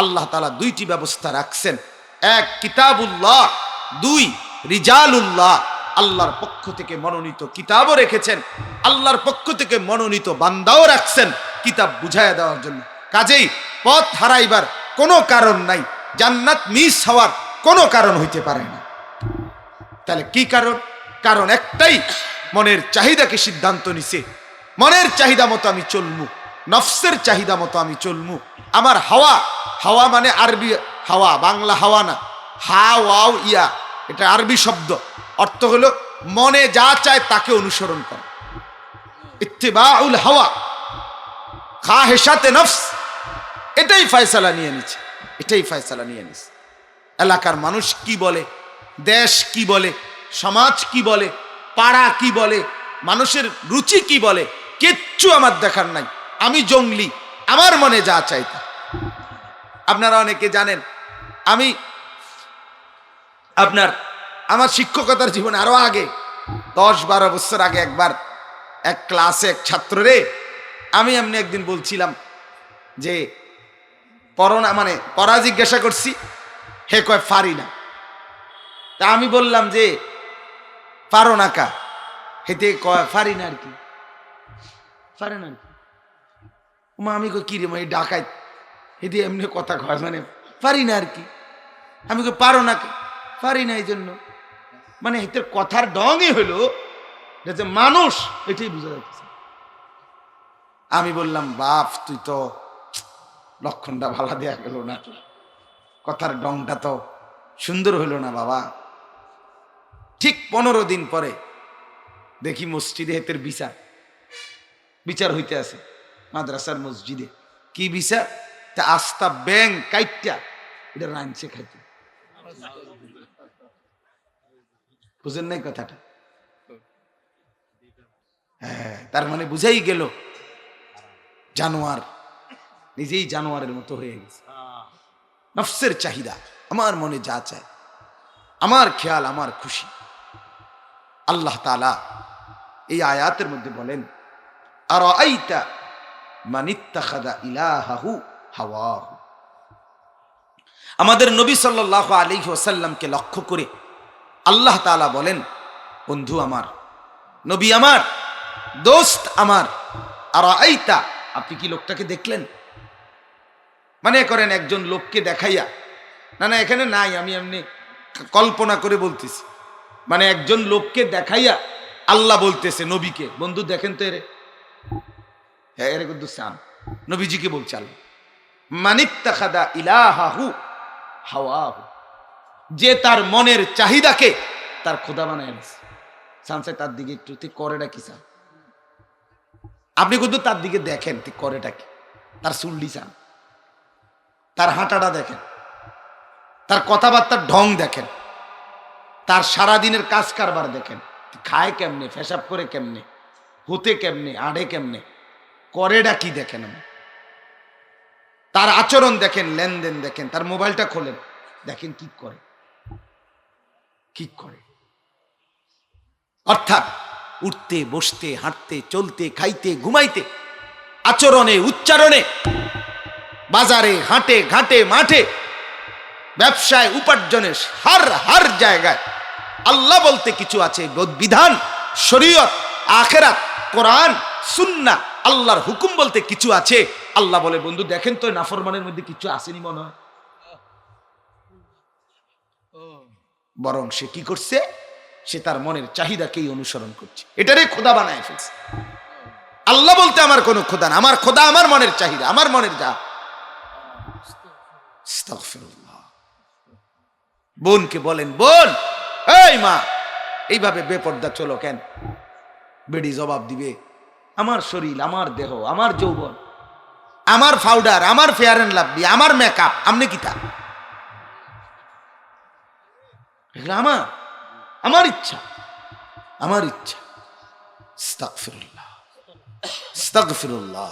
আল্লাহ তাআলা দুইটি ব্যবস্থা রাখছেন। এক, কিতাবুল্লাহ, দুই, রিজালুল্লাহ। আল্লাহর পক্ষ থেকে মনোনীত কিতাবও রেখেছেন, আল্লাহর পক্ষ থেকে মনোনীত বান্দাও রাখছেন কিতাব বুঝাইয়া দেওয়ার জন্য। কাজেই পথ হারাইবার কোনো কারণ নাই, জান্নাত মিস হওয়ার কোনো কারণ হইতে পারে না। তাহলে কি কারণ? কারণ একটাই, মনের চাহিদাকে সিদ্ধান্ত নিছে, মনের চাহিদা মতো আমি চলমু, নফসের চাহিদা মতো আমি চলমু। আমার হাওয়া, হাওয়া মানে আরবি হাওয়া, বাংলা হাওয়া না, হা ওয়াও ইয়া, এটা আরবি শব্দ, অর্থ হলো মনে যা চায় তাকে অনুসরণ করা। ইত্তিবাউল হাওয়া, খাহেশাতে নফস, এটাই ফয়সালা নিয়ে নিচ্ছে, এটাই ফয়সালা নিয়ে নিচ্ছে। এলাকার মানুষ কি বলে, দেশ কি বলে, সমাজ কি বলে, পাড়া কি বলে, মানুষের রুচি কি বলে, কিচ্ছু আমার দেখার নাই। আমি জঙ্গলি, আমার মনে যা চাই তা। আপনারা অনেকে জানেন, আমি আমার শিক্ষকতার জীবনে আরো আগে 10-12 বছর আগে একবার এক ক্লাসে এক ছাত্ররে আমি এমনি একদিন বলছিলাম যে পড়া, মানে পড়া জিজ্ঞাসা করছি, হে কয় পারি না। তা আমি বললাম যে পারো না কা? হেতে কয় পারি না আর কি, পারে না আর কি। আমি কই কি রে মা, এই ডাকাই হেতে এমনি কথা কয়, মানে পারি না আর কি। আমি কই পারো না, পারি না এই জন্য, মানে হেতের কথার ডংই হইল যে মানুষ, এটাই বুঝা যাচ্ছে। আমি বললাম, বাপ তুই তো লক্ষণটা ভালো দেয়া গেল না, কথার ডংটা তো সুন্দর হইল না বাবা। ঠিক 15 দিন পরে দেখি মসজিদে হেতের বিচার হইতে আছে, মাদ্রাসার মসজিদে। কি বিচার? তা আস্তা ব্যাং কাইটটা এটা রাঁধছে খাইতে। বুঝেন নাই কথাটা? হ্যাঁ, তার মানে বুঝাই গেল জানোয়ার নিজেই জানোয়ারের মতো হয়ে গেছে। নফসের চাহিদা, আমার মনে যা চায়, আমার খেয়াল, আমার খুশি। আল্লাহ তাআলা এই আয়াতের মধ্যে বলেন, আরাআইতা মান ইত্তাখাযা ইলাহাহু হাওয়াহু। আমাদের নবী সাল্লাল্লাহু আলাইহি ওয়াসাল্লামকে লক্ষ্য করে আল্লাহ তাআলা বলেন, বন্ধু আমার, নবী আমার, দোস্ত আমার, আরাআইতা, আপনি কি লোকটাকে দেখলেন? মানে করেন একজন লোককে দেখাইয়া, না না এখানে নাই, আমি এমনি কল্পনা করে বলতেছি, মানে একজন লোককে দেখাইয়া আল্লাহ বলতেছে নবীকে, বন্ধু দেখেন তো এরে, হ্যাঁ এরে কিন্তু সাম, নবীজিকে বলছে আল্লাহ, মানিত্তাখাদা ইলাহাহু হাওয়াহু, যে তার মনের চাহিদাকে তার খোদা বানায় নিছে। সামসে তার দিকে একটু করেটা কি চান, আপনি কিন্তু তার দিকে দেখেন ঠিক করেটা কি, তার চুল্লি চান, তার হাঁটাটা দেখেন, তার কথাবার্তার ঢং দেখেন, তার সারাদিনের কাজ কারবার দেখেন, খায় কেমনে, পেশাব করে কেমনে, হতে কেমনে, আড়ে কেমনে, করেটা কি দেখেন, তার আচরণ দেখেন, লেনদেন দেখেন, তার মোবাইলটা খোলেন, দেখেন কি করে, কি করে। অর্থাৎ উঠতে বসতে হাঁটতে চলতে খাইতে ঘুমাইতে আচরণে উচ্চারণে, বাজারে হাটে ঘাটে মাঠে ব্যবসায় উপার্জনে হার জায়গায় আল্লাহ বলতে কিছু আছে, বিধান, শরীয়ত, আখিরাত, কোরআন, সুন্নাহ, আল্লাহর হুকুম বলতে কিছু আছে। আল্লাহ বলে বন্ধু দেখেন তো নাফরমানের মধ্যে কিছু আসেনি মনে হয়, বরং সে কি করছে, সে তার মনের চাহিদাকেই অনুসরণ করছে, এটারে খোদা বানায় ফেলছে। আল্লাহ বলতে আমার কোনো খোদা না, আমার খোদা আমার মনের চাহিদা, আমার মনের যা। আস্তাগফিরুল্লাহ। বোনকে বলেন, বোন এই মা এইভাবে বেপর্দা চলো কেন? বেডি জবাব দিবে, আমার শরীর, আমার দেহ, আমার যৌবন, আমার পাউডার, আমার ফেয়ার এন্ড লাভলি, আমার মেকআপ, আমনে কি তা? আমার আমার ইচ্ছা, আমার ইচ্ছা। আস্তাগফিরুল্লাহ, আস্তাগফিরুল্লাহ।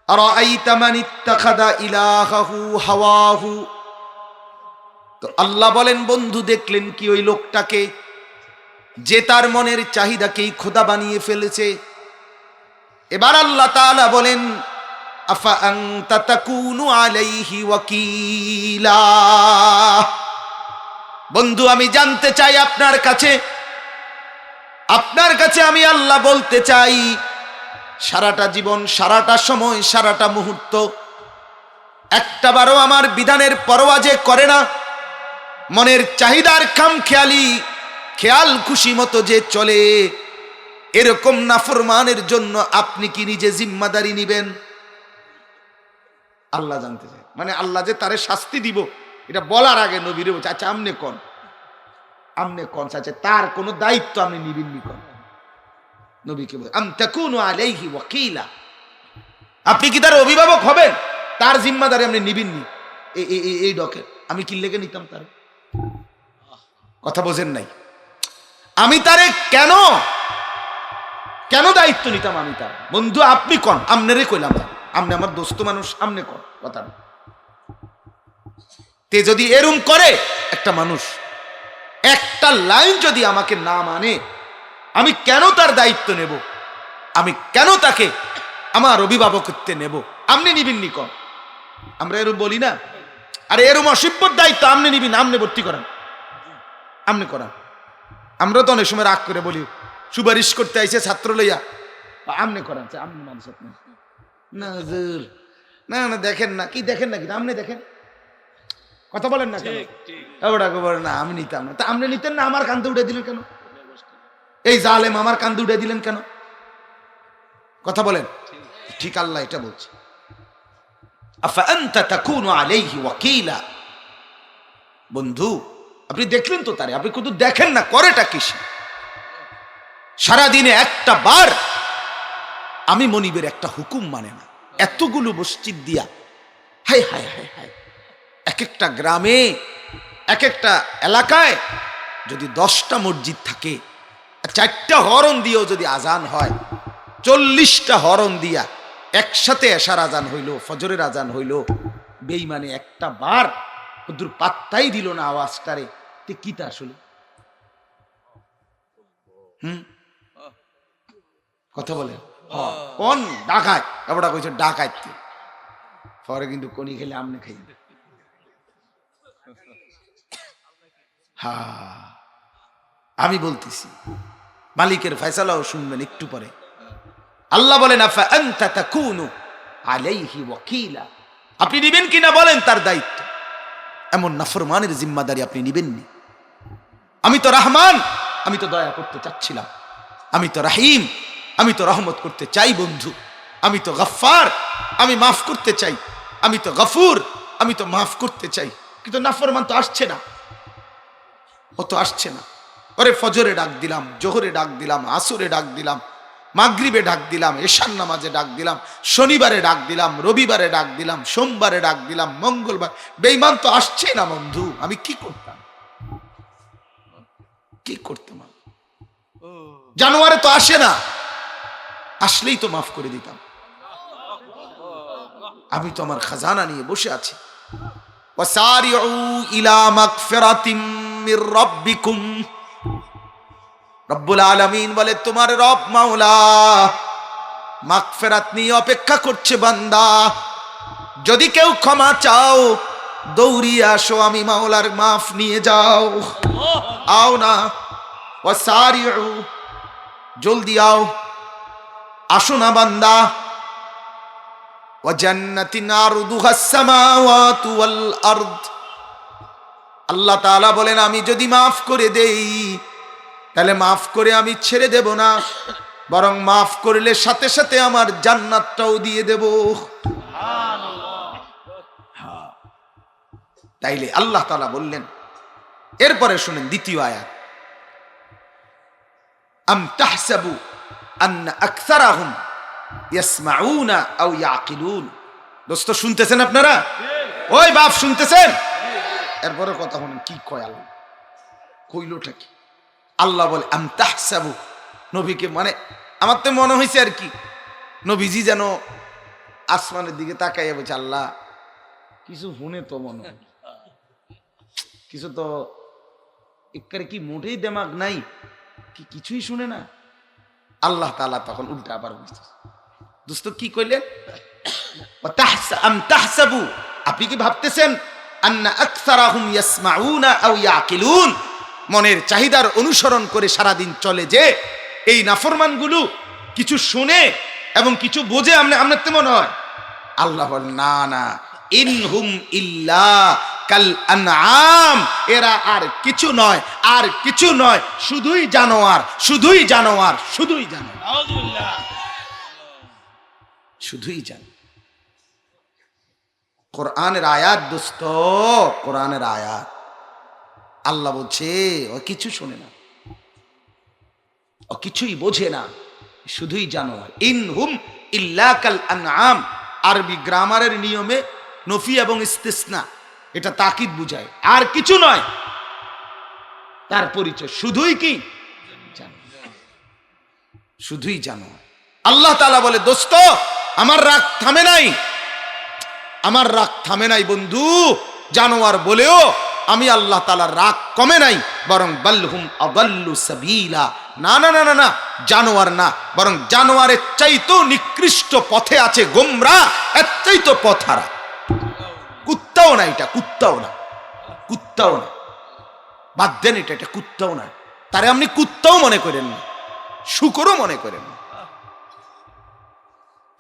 আরাআইতা মান ইত্তাখাযা ইলাহাহু হাওয়াহু। তো আল্লাহ বলেন বন্ধু দেখলেন কি ওই লোকটাকে, যে তার মনের চাহিদাকেই খোদা বানিয়ে ফেলেছে। এবার আল্লাহ তাআলা বলেন আফা আনতা তাকুনু আলাইহি ওয়াকিলা। বন্ধু আমি জানতে চাই আপনার কাছে আমি আল্লাহ বলতে চাই, সারাটা জীবন, সারাটা সময়, সারাটা মুহূর্ত একটাবারও আমার বিধানের পরোয়া যে করে না, মনের চাহিদার খামখেয়ালি খেয়াল খুশি মতো যে চলে, এরকম নাফরমানের জন্য আপনি কি নিজে জিম্মাদারি নিবেন? আল্লাহ জানতে চায়, মানে আল্লাহ যে তারে শাস্তি দিব এটা বলার আগে নবীরে বলছে, আচ্ছা আমনে কোন চাচা, তার কোনো দায়িত্ব আপনি নিবেননি কোন? নবীকে বলে আম তাকুনু আলাইহি ওয়াকিলা, আপনি কি তার অভিভাবক হবেন? তার জিম্মাদারি আপনি নিবেননি? এই ডকে আমি কি লেগে নিতাম তার? কথা বোঝেন নাই? আমি তারে কেন দায়িত্ব নিতাম? আমি তার বন্ধু, আপনি কোন? আমনেরে কইলাম, আমনে আমার দোস্ত মানুষ, আমনে কোন কথা। তে যদি এরম করে একটা মানুষ, একটা লাইন যদি আমাকে না মানে, আমি কেন তার দায়িত্ব নেব? আমি কেন তাকে আমার অভিভাবকত্বে নেব? আপনি নিবেননি কম? আমরা এরম বলি না? আরে এরম অসভ্যর দায়িত্ব আপনি নিবেন, আমনে ভর্তি করান, আমনে করান। আমরা তো অনেক সময় রাগ করে বলি, সুপারিশ করতে আইছে ছাত্র লইয়া, আমনে করান, আমনে মানুষ না না দেখেন না, কি দেখেন না, কি আপনি দেখেন, কথা বলেন না কেন? বলেন না আমি নিতাম না, তা আপনি নিতেন না, আমার কান্দে উঠে দিলেন কেন? এই জালেম আমার কান্দে উঠে দিলেন কেন? কথা বলেন। ঠিক আল্লাহ এটা বলছে, আফা আনতা তাকুনু আলাইহি ওয়াকিলা। বন্ধু আপনি দেখলেন তো তারে, আপনি কিন্তু দেখেন না করেটা কিসে। সারাদিনে একটা বার আমি মনিবের একটা হুকুম মানে না, এতগুলো মসজিদ দিয়া, হায় হায় হায় হায়, এক একটা গ্রামে, এক একটা এলাকায় যদি 10টা মসজিদ থাকে, 4টা হরন দিয়েও যদি আজান হয়, 40টা হরন দিয়া একসাথে এশার আজান হইল, ফজরের আজান হইল, বেঈমানে একটা বার ওদের পাত্তাই দিল না আওয়াজটারে, তে কি তা আসলে? কথা বলে কোন ডাকায়, এবারটা কইছে ডাকাইতে, পরে কিন্তু কোনি খেলে আমনে খাই। আমি বলতেছি মালিকের ফয়সালাও শুনবেন একটু পরে। আল্লাহ বলেন আফা আনতা তাকুনু আলাইহি ওয়াকিলা, আপনি নিবেন কিনা বলেন তার দায়িত্ব? এমন নাফরমানের জিম্মাদারি আপনি নিবেননি। আমি তো রহমান, আমি তো দয়া করতে চাচ্ছিলাম, আমি তো রাহিম, আমি তো রহমত করতে চাই বন্ধু, আমি তো গফফার, আমি মাফ করতে চাই, আমি তো গফুর, আমি তো মাফ করতে চাই, কিন্তু নাফরমান তো আসছে না, ও তো আসছে না। ওরে ফজরে ডাক দিলাম, জোহরে ডাক দিলাম, আসরে ডাক দিলাম, মাগরিবে ডাক দিলাম, এশার নামাজে ডাক দিলাম, শনিবারে ডাক দিলাম, রবিবারে ডাক দিলাম, সোমবারে ডাক দিলাম, মঙ্গলবার। বেঈমান তো আসছে না বন্ধু, আমি কি করতাম? কি করতাম? জানুয়ারে তো আসে না, আসলেই তো মাফ করে দিতাম। আমি তো আমার খাজানা নিয়ে বসে আছি। ওয়াসারিউ ইলা মাগফিরাতিম মির রাব্বিকুম, রব্বুল আলামিন বলে তোমার রব মাওলা মাগফিরাত নিয়ে অপেক্ষা করছে বান্দা। যদি কেউ ক্ষমা চাও দৌড়িয়ে আসো, আমি মাওলার মাফ নিয়ে যাও। আও না, ওয়াসারিউ, জলদি আও, আসো না বান্দা। ওয়া জান্নাতিন আরদুহাস সামাওয়াতু ওয়াল আরদ, আল্লাহ তাআলা বলেন আমি যদি মাফ করে দেই তাহলে মাফ করে আমি ছেড়ে দেব না, বরং মাফ করলে সাথে সাথে আমার জান্নাতটাও দিয়ে দেব। তাইলে আল্লাহ তাআলা বললেন। এরপরে শুনেন দ্বিতীয় আয়াত, আম তাহসাবু আন্না আকসারাহুম ইয়াসমাউনা আও ইয়াকিলুন। দোস্ত শুনতেছেন আপনারা? ওই বাপ শুনতেছেন? এরপরে কথা শুনেন কি কয় আল্লাহ, কইলোটা কি? আল্লাহ বলে আম তাহসাবু, নবীকে মানে আমার তো মনে হয়েছে আর কি নবীজি যেন আসমানের দিকে তাকাইয়া বলছে আল্লাহ কিছু শুনে তো মনে হয়, কিছু তো একারে কি মোটেই দেমাগ নাই, কি কিছুই শুনে না। আল্লাহ তাআলা তখন উল্টা আবার বলছে, দোস্ত কি কইলেন? আম তাহসাবু, আপনি কি ভাবতেছেন আন্না আকসারাহুম ইয়াসমাউনা আও ইয়াকিলুন, মনের চাহিদার অনুসরণ করে সারাদিন চলে যে এই নাফরমানগুলো কিছু শুনে এবং কিছু বোঝে আপনার তো মনে হয়? আল্লাহ বলেন না না, ইনহুম ইল্লা কাল আনআম, এরা আর কিছু নয়, আর কিছু নয়, শুধুই জানোয়ার, শুধুই জানোয়ার, শুধুই জানোয়ার, আউযুবিল্লাহ, শুধুই জানোয়ার। কোরআনের আয়াত দোস্ত, কোরআনের আয়াত। আল্লাহ বলছে ও কিছু শোনে না, ও কিছুই বোঝে না, শুধুই জানোয়ার। ইনহুম ইল্লা কাল আনআম, আরবি গ্রামারের নিয়মে নফি এবং ইস্তিসনা এটা তাকিদ বুঝায়, আর কিছু নয়, তার পরিচয় শুধুই কি জানোয়ার, শুধুই জানোয়ার। আল্লাহ তাআলা বলে দোস্ত আমার রাগ থামে নাই, আমার রাগ থামে নাই বন্ধু, জানোয়ার বলেও আমি আল্লাহ তাআলার রাগ কমে নাই, বরং বালহুম আদাল্লু সাবিলা, না না না না না, জানোয়ার না, বরং জানোয়ারের চাইতো নিকৃষ্ট পথে আছে গোমরাহ, এর চাইতো পথহারা। কুত্তাও না এটা, কুত্তাও না, কুত্তাও না, বাদ দেন এটা, এটা কুত্তাও না। তারে আপনি কুত্তাও মনে করেন না, শুকরও মনে করেন না।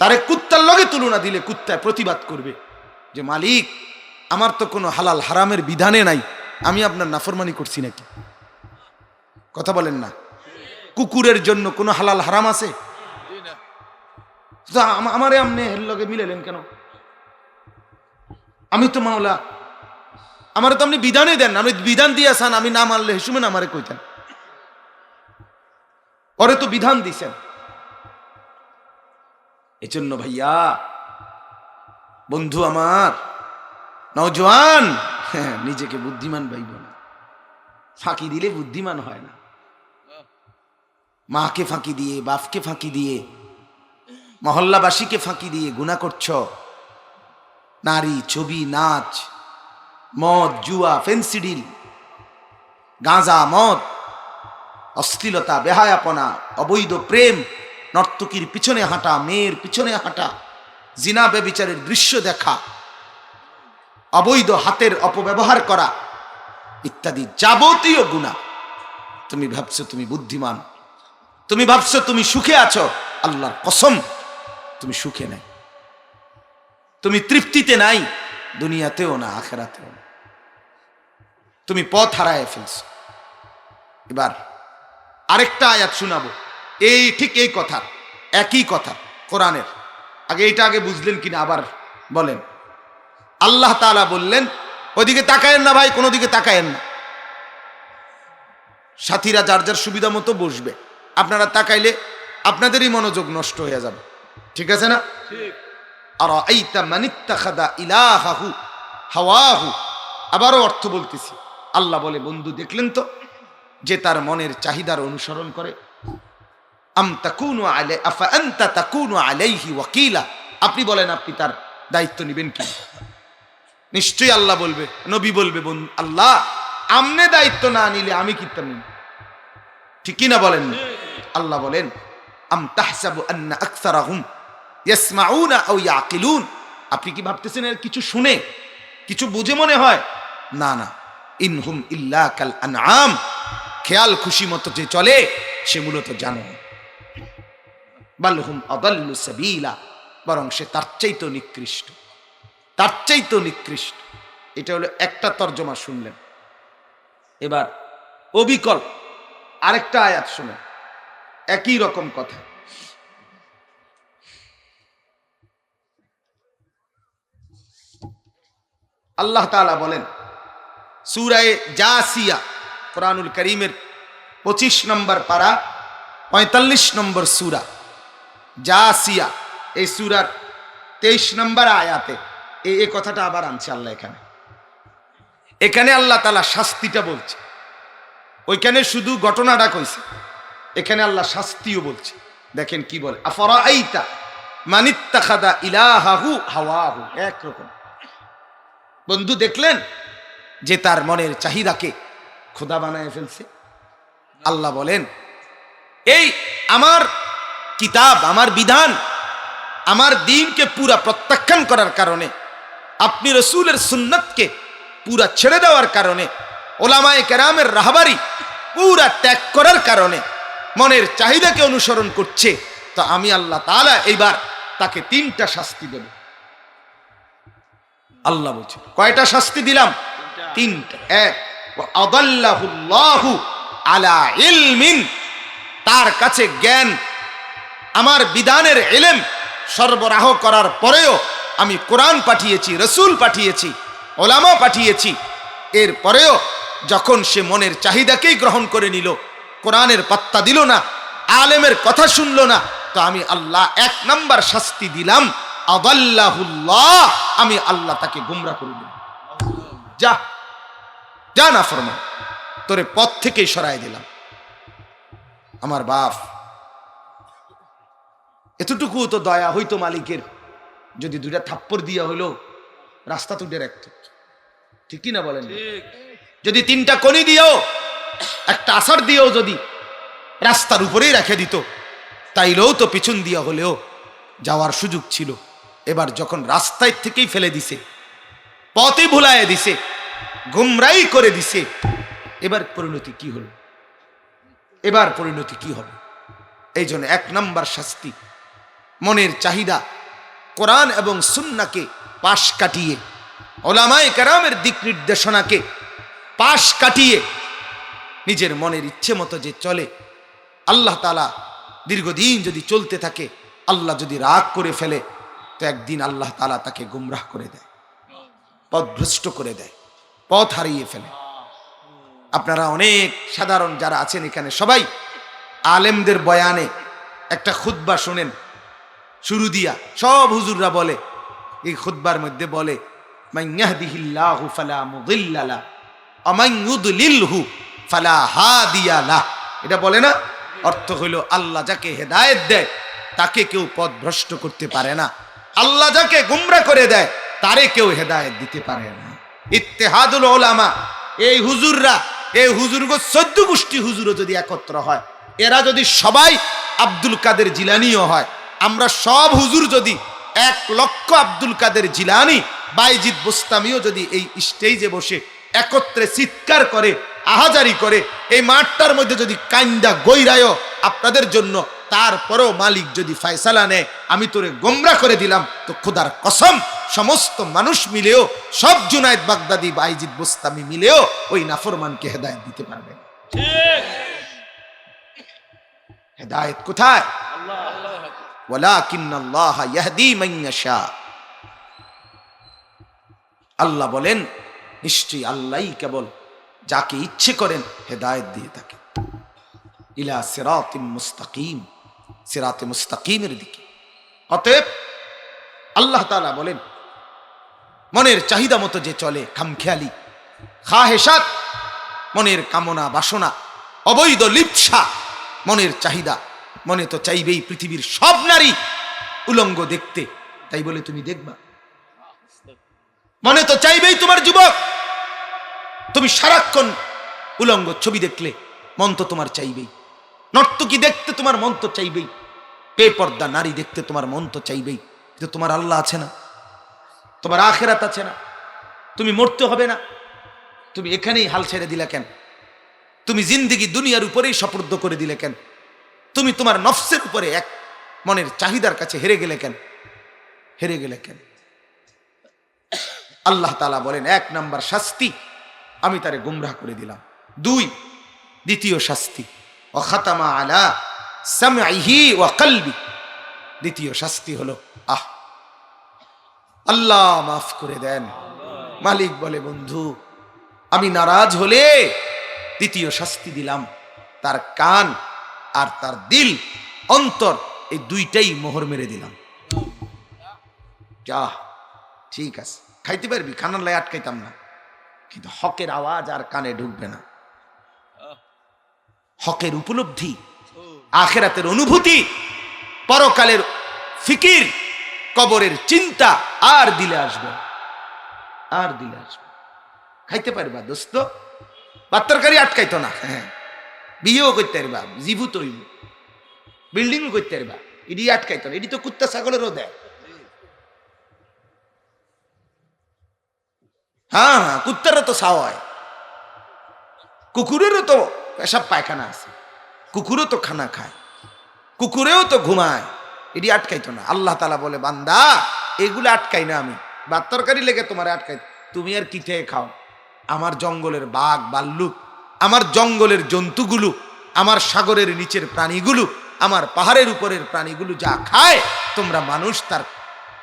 তারে কুত্তার লগে তুলনা দিলে কুত্তায় প্রতিবাদ করবে যে মালিক আমার তো কোনো হালাল হারামের বিধানে নাই, আমি আপনার নাফরমানি করছি নাকি? কথা বলেন না। কুকুরের জন্য কোনো হালাল হারাম আছে? আমারে আপনি এর লগে মিলালেন কেন? আমি তো মাওলা, আমারে তো আপনি বিধানে দেন, আমি বিধান দিয়েছেন, আমি না মানলে হেসুমেন আমারে কইতেন, ওরে তো বিধান দিছেন। এজন্য ভাইয়া বন্ধু আমার নওজোয়ান, নিজেকে বুদ্ধিমান ভাইব না, ফাঁকি দিলে বুদ্ধিমান হয় না। মাকে ফাঁকি দিয়ে, বাপকে ফাঁকি দিয়ে, মহল্লাবাসীকে ফাঁকি দিয়ে গুনাহ করছ। নারী, ছবি, নাচ, মদ, জুয়া, ফেন্সিডিল, গাঁজা, মদ, অশ্লীলতা, বেহায়াপনা, অবৈধ প্রেম, নর্তকীর পিছনে হাঁটা, মেয়ের পিছনে হাঁটা, জিনা ব্যভিচারের দৃশ্য দেখা, অবৈধ হাতের অপব্যবহার করা ইত্যাদি যাবতীয় গুনাহ। তুমি ভাবছো তুমি বুদ্ধিমান, তুমি ভাবছো তুমি সুখে আছো, আল্লাহর কসম তুমি সুখে নাই, তুমি তৃপ্তিতে নাই, দুনিয়াতেও না আখিরাতেও না, তুমি পথ হারায় ফেলছো। এবার আরেকটা আয়াত শোনাবো, এই ঠিক এই কথা, একই কথা কোরআনের। আগে এইটা আগে বুঝলেন কিনা আবার বলেন। আল্লাহ তাআলা বললেন ওইদিকে তাকায়েন না ভাই, কোনো দিকে তাকায়েন না, সাথীরা যার যার সুবিধা মতো বসবে, আপনারা তাকাইলে আপনাদেরই মনোযোগ নষ্ট হয়ে যাবে। ঠিক আছে না? আর আইতা মানিত্তাখাদা ইলাহাহু হাওয়াহু। আবারও অর্থ বলতেছি, আল্লাহ বলে বন্ধু দেখলেন তো যে তার মনের চাহিদার অনুসরণ করে। আম তাকুনু আলাই আফা আনতা তাকুনু আলাইহি ওয়াকিলা। আপনি বলেন আপনি তার দায়িত্ব নেবেন কি? নিশ্চয়ই আল্লাহ বলবে, নবী বলবে, আল্লাহ আমনে দায়িত্ব না নিলে আমি কি তা নিব? ঠিক কি না বলেন? আল্লাহ বলেন আম তাহসাবু আন্না আকসারাহুম ইয়াসমাউনা আও ইয়াকিলুন। আপনি কি ভাবতেছেন এর কিছু শুনে কিছু বুঝে মনে হয়? না না, ইনহুম ইল্লা কাল আনআম। খেয়াল খুশি মতো যে চলে সে মূলত জানে। বালহুম আদাল্লু সাবিলা। বরং সে তার চাইতে নিকৃষ্ট, তার চাইতে নিকৃষ্ট। এটা হলো একটা তর্জমা শুনলেন। এবার অবিকল আরেকটা আয়াত শুনে একই রকম কথা। আল্লাহ তাআলা বলেন সূরা জাসিয়া, কোরআনুল কারীমের 25 নম্বর পারা 45 নম্বর সূরা জাসিয়া, এই সূরার 23 নম্বর আয়াতে এই কথাটা আবার আনছে আল্লাহ। এখানে আল্লাহ তাআলা শাস্তিটা বলছে, ওইখানে শুধু ঘটনাটা কইছে, এখানে আল্লাহ শাস্তিও বলছে। দেখেন কি বলে, আফরাআইতা মানিত্তাখাদা ইলাহাহু হাওয়াহু। একরকম বন্ধু দেখলেন যে তার মনের চাহিদাকে খোদা বানায় ফেলছে। আল্লাহ বলেন এই আমার কিতাব, আমার বিধান, আমার দ্বীনকে পুরা প্রত্যাখ্যান করার কারণে, আপনি রাসূলের সুন্নাতকে পুরা ছেড়ে দেওয়ার কারণে, ওলামায়ে কেরামের রাহবারি পুরা ত্যাগ করার কারণে মনের চাহিদাকে অনুসরণ করছে, তো আমি আল্লাহ তাআলা এইবার তাকে 3টা শাস্তি দেব। আল্লাহ বলছে কয়টা শাস্তি দিলাম? 3টা। এক, ওয়া আদাল্লাহুল্লাহু আলা ইলমিন। তার কাছে জ্ঞান, আমার বিধানের ইলম সরবরাহ করার পরেও আমি কোরআন পাঠিয়েছি, রাসূল পাঠিয়েছি, ওলামা পাঠিয়েছি, এর পরেও যখন সে মনের চাহিদাকেই গ্রহণ করে নিল, কোরআনের পাত্তা দিল না, আলেমের কথা শুনল না, তো আমি আল্লাহ 1 নাম্বার শাস্তি দিলাম, আদাল্লাহুল্লাহ, আমি আল্লাহ তাকে গোমরা করে দিলাম। যা যা না ফরমান, তোরে পথ থেকেই সরাই দিলাম। আমার বাপ, এতটুকু তো দয়া হইতো মালিকের, যদি 2টা থাপ্পড় দিয়া হইলো রাস্তা তুলে রাখত। ঠিক কি না বলেন? যদি 3টা কনি দিয়েও, একটা আসার দিয়েও যদি রাস্তার উপরেই রেখে দিত, তাইলেও তো পিছন দিয়া হলেও যাওয়ার সুযোগ ছিল। এবার যখন রাস্তায় থেকেই ফেলে দিছে, পথে ভুলায় দিছে, গুমরাই করে দিছে, এবার পরিণতি কি হলো? এবার পরিণতি কি হবে? এই জন্য 1 নাম্বার শাস্তি, মনের চাহিদা কোরআন এবং সুন্নাহকে পাশ কাটিয়ে, ওলামায়ে কেরামের দিক নির্দেশনাকে পাশ কাটিয়ে নিজের মনের ইচ্ছে মতো যে চলে, আল্লাহ তাআলা দীর্ঘদিন যদি চলতে থাকে, আল্লাহ যদি রাগ করে ফেলে, তো একদিন আল্লাহ তাআলা তাকে গুমরাহ করে দেয়, পথভ্রষ্ট করে দেয়, পথ হারিয়ে ফেলে। আপনারা অনেক সাধারণ যারা আছেন এখানে সবাই আলেমদের বয়ানে একটা খুতবা শোনেন, শুরু দিয়া সব হুজুররা বলে, এই খুতবার মধ্যে বলে মান ইয়াহদিহিল্লাহু ফালা মুদিল্লা লাহু ওয়া মান ইউদ্লিলহু ফালা হাদিয়া লাহু। এটা বলে না? অর্থ হইল আল্লাহ যাকে হেদায়েত দেয় তাকে কেউ পথভ্রষ্ট করতে পারে না, আল্লাহ যাকে গুমরা করে দেয় তারে কেউ হেদায়েত দিতে পারে না। ইত্তেহাদুল উলামা, এই হুজুররা, এই হুজুরগো 14 গোষ্ঠী হুজুরও যদি একত্র হয়, এরা যদি সবাই আব্দুল কাদের জিলানীও হয়, আমরা সব হুজুর যদি 1 লক্ষ আব্দুল কাদের জিলানী, বাইজিদ বুস্তামিও যদি এই স্টেজে বসে একত্রে চিৎকার করে, আহাজারি করে, এই মাঠটার মধ্যে যদি কান্দা গৈরায়ও আপনাদের জন্য, তারপরেও মালিক যদি ফয়সালা নেয় আমি তোরে গোমরা করে দিলাম, তো খোদার কসম সমস্ত মানুষ মিলেও, সব জুনায়েদ বাগদাদি বাইজিদ বুস্তামি মিলেও ওই নাফরমানকে হেদায়েত দিতে পারবে না। হেদায়েত কোথায়? ওয়ালাকিন্নাল্লাহ ইয়াহদি মান ইয়াশা। আল্লাহ বলেন নিশ্চয়ই আল্লাহই কেবল যাকে ইচ্ছে করেন হেদায়েত দিয়ে থাকেন, ইলা সিরাতিম মুস্তাকিম, সিরাতে মুস্তাকিমের দিকে। অতএব আল্লাহ তাআলা বলেন, মনের চাহিদা মতো যে চলে, খামখেয়ালি, খাহেসাত, মনের কামনা বাসনা, অবৈধ লিপ্সা, মনের চাহিদা, মনে তো চাইবেই পৃথিবীর সব নারী উলঙ্গ দেখতে, তাই বলে তুমি দেখবা? মনে তো চাইবেই তোমার যুবক, তুমি সারাক্ষণ উলঙ্গ ছবি দেখলে মন তো তোমার চাইবেই, নর্তকী দেখতে তোমার মন তো চাইবেই, বেপর্দা নারী দেখতে তোমার মন তো চাইবেই। কিন্তু তোমার আল্লাহ আছে না, তোমার আখিরাত আছে না, তুমি মরতে হবে না, তুমি এখানেই হাল ছেড়ে দিলে কেন? তুমি জিন্দেগি দুনিয়ার উপরেই সপর্দ করে দিলে কেন? তুমি তোমার নফসের উপরে এক মনের চাহিদার কাছে হেরে গেলে কেন? হেরে গেলে কেন? আল্লাহ তাআলা বলেন, 1 নাম্বার শাস্তি, আমি তারে গুমরাহ করে দিলাম। 2, দ্বিতীয় শাস্তি, ওয়া খাতামা আলা সামঈহি ওয়া কলবি, দ্বিতীয় শাস্তি হলো আল্লাহ মাফ করে দেন। মালিক বলে, বন্ধু আমি নারাজ হলে দ্বিতীয় শাস্তি দিলাম, তার কান আর তার দিল, অন্তর, এই দুইটাই মোহর মেরে দিলাম। যা ঠিক আছে, খাইতে পারবি, খানার লাই আটকাইতাম না, কিন্তু হকের আওয়াজ আর কানে ঢুকবে না। হকের উপলব্ধি, আখিরাতের অনুভূতি, পরকালের ফিকির, কবরের চিন্তা আর দিলে আসবে, আর দিলে আসবে। খাইতে পারবা দোস্ত, বাত্তরকারি আটকাইতো না, হ্যাঁ, বিয়েও করতে পারবা, জীবুত হইব, বিল্ডিংও করতে পারবা, এটি আটকাইতো না, এটি তো কুত্তা ছাগলেরও দেয়। হ্যাঁ হ্যাঁ, কুত্তারও তো ছাও হয়, কুকুরেরও তো পেশাব পায়খানা আছে, কুকুরও তো খানা খায়, কুকুরেও তো ঘুমায়, এটি আটকাইতো না। আল্লাহ তাআলা বলে, বান্দা এগুলো আটকাই না আমি, ভাত তরকারি লেগে তোমার আটকাই, তুমি আর কি থেকে খাও? আমার জঙ্গলের বাঘ ভাল্লুক, আমার জঙ্গলের জন্তুগুলো, আমার সাগরের নিচের প্রাণীগুলো, আমার পাহাড়ের উপরের প্রাণীগুলো যা খায়, তোমরা মানুষ তার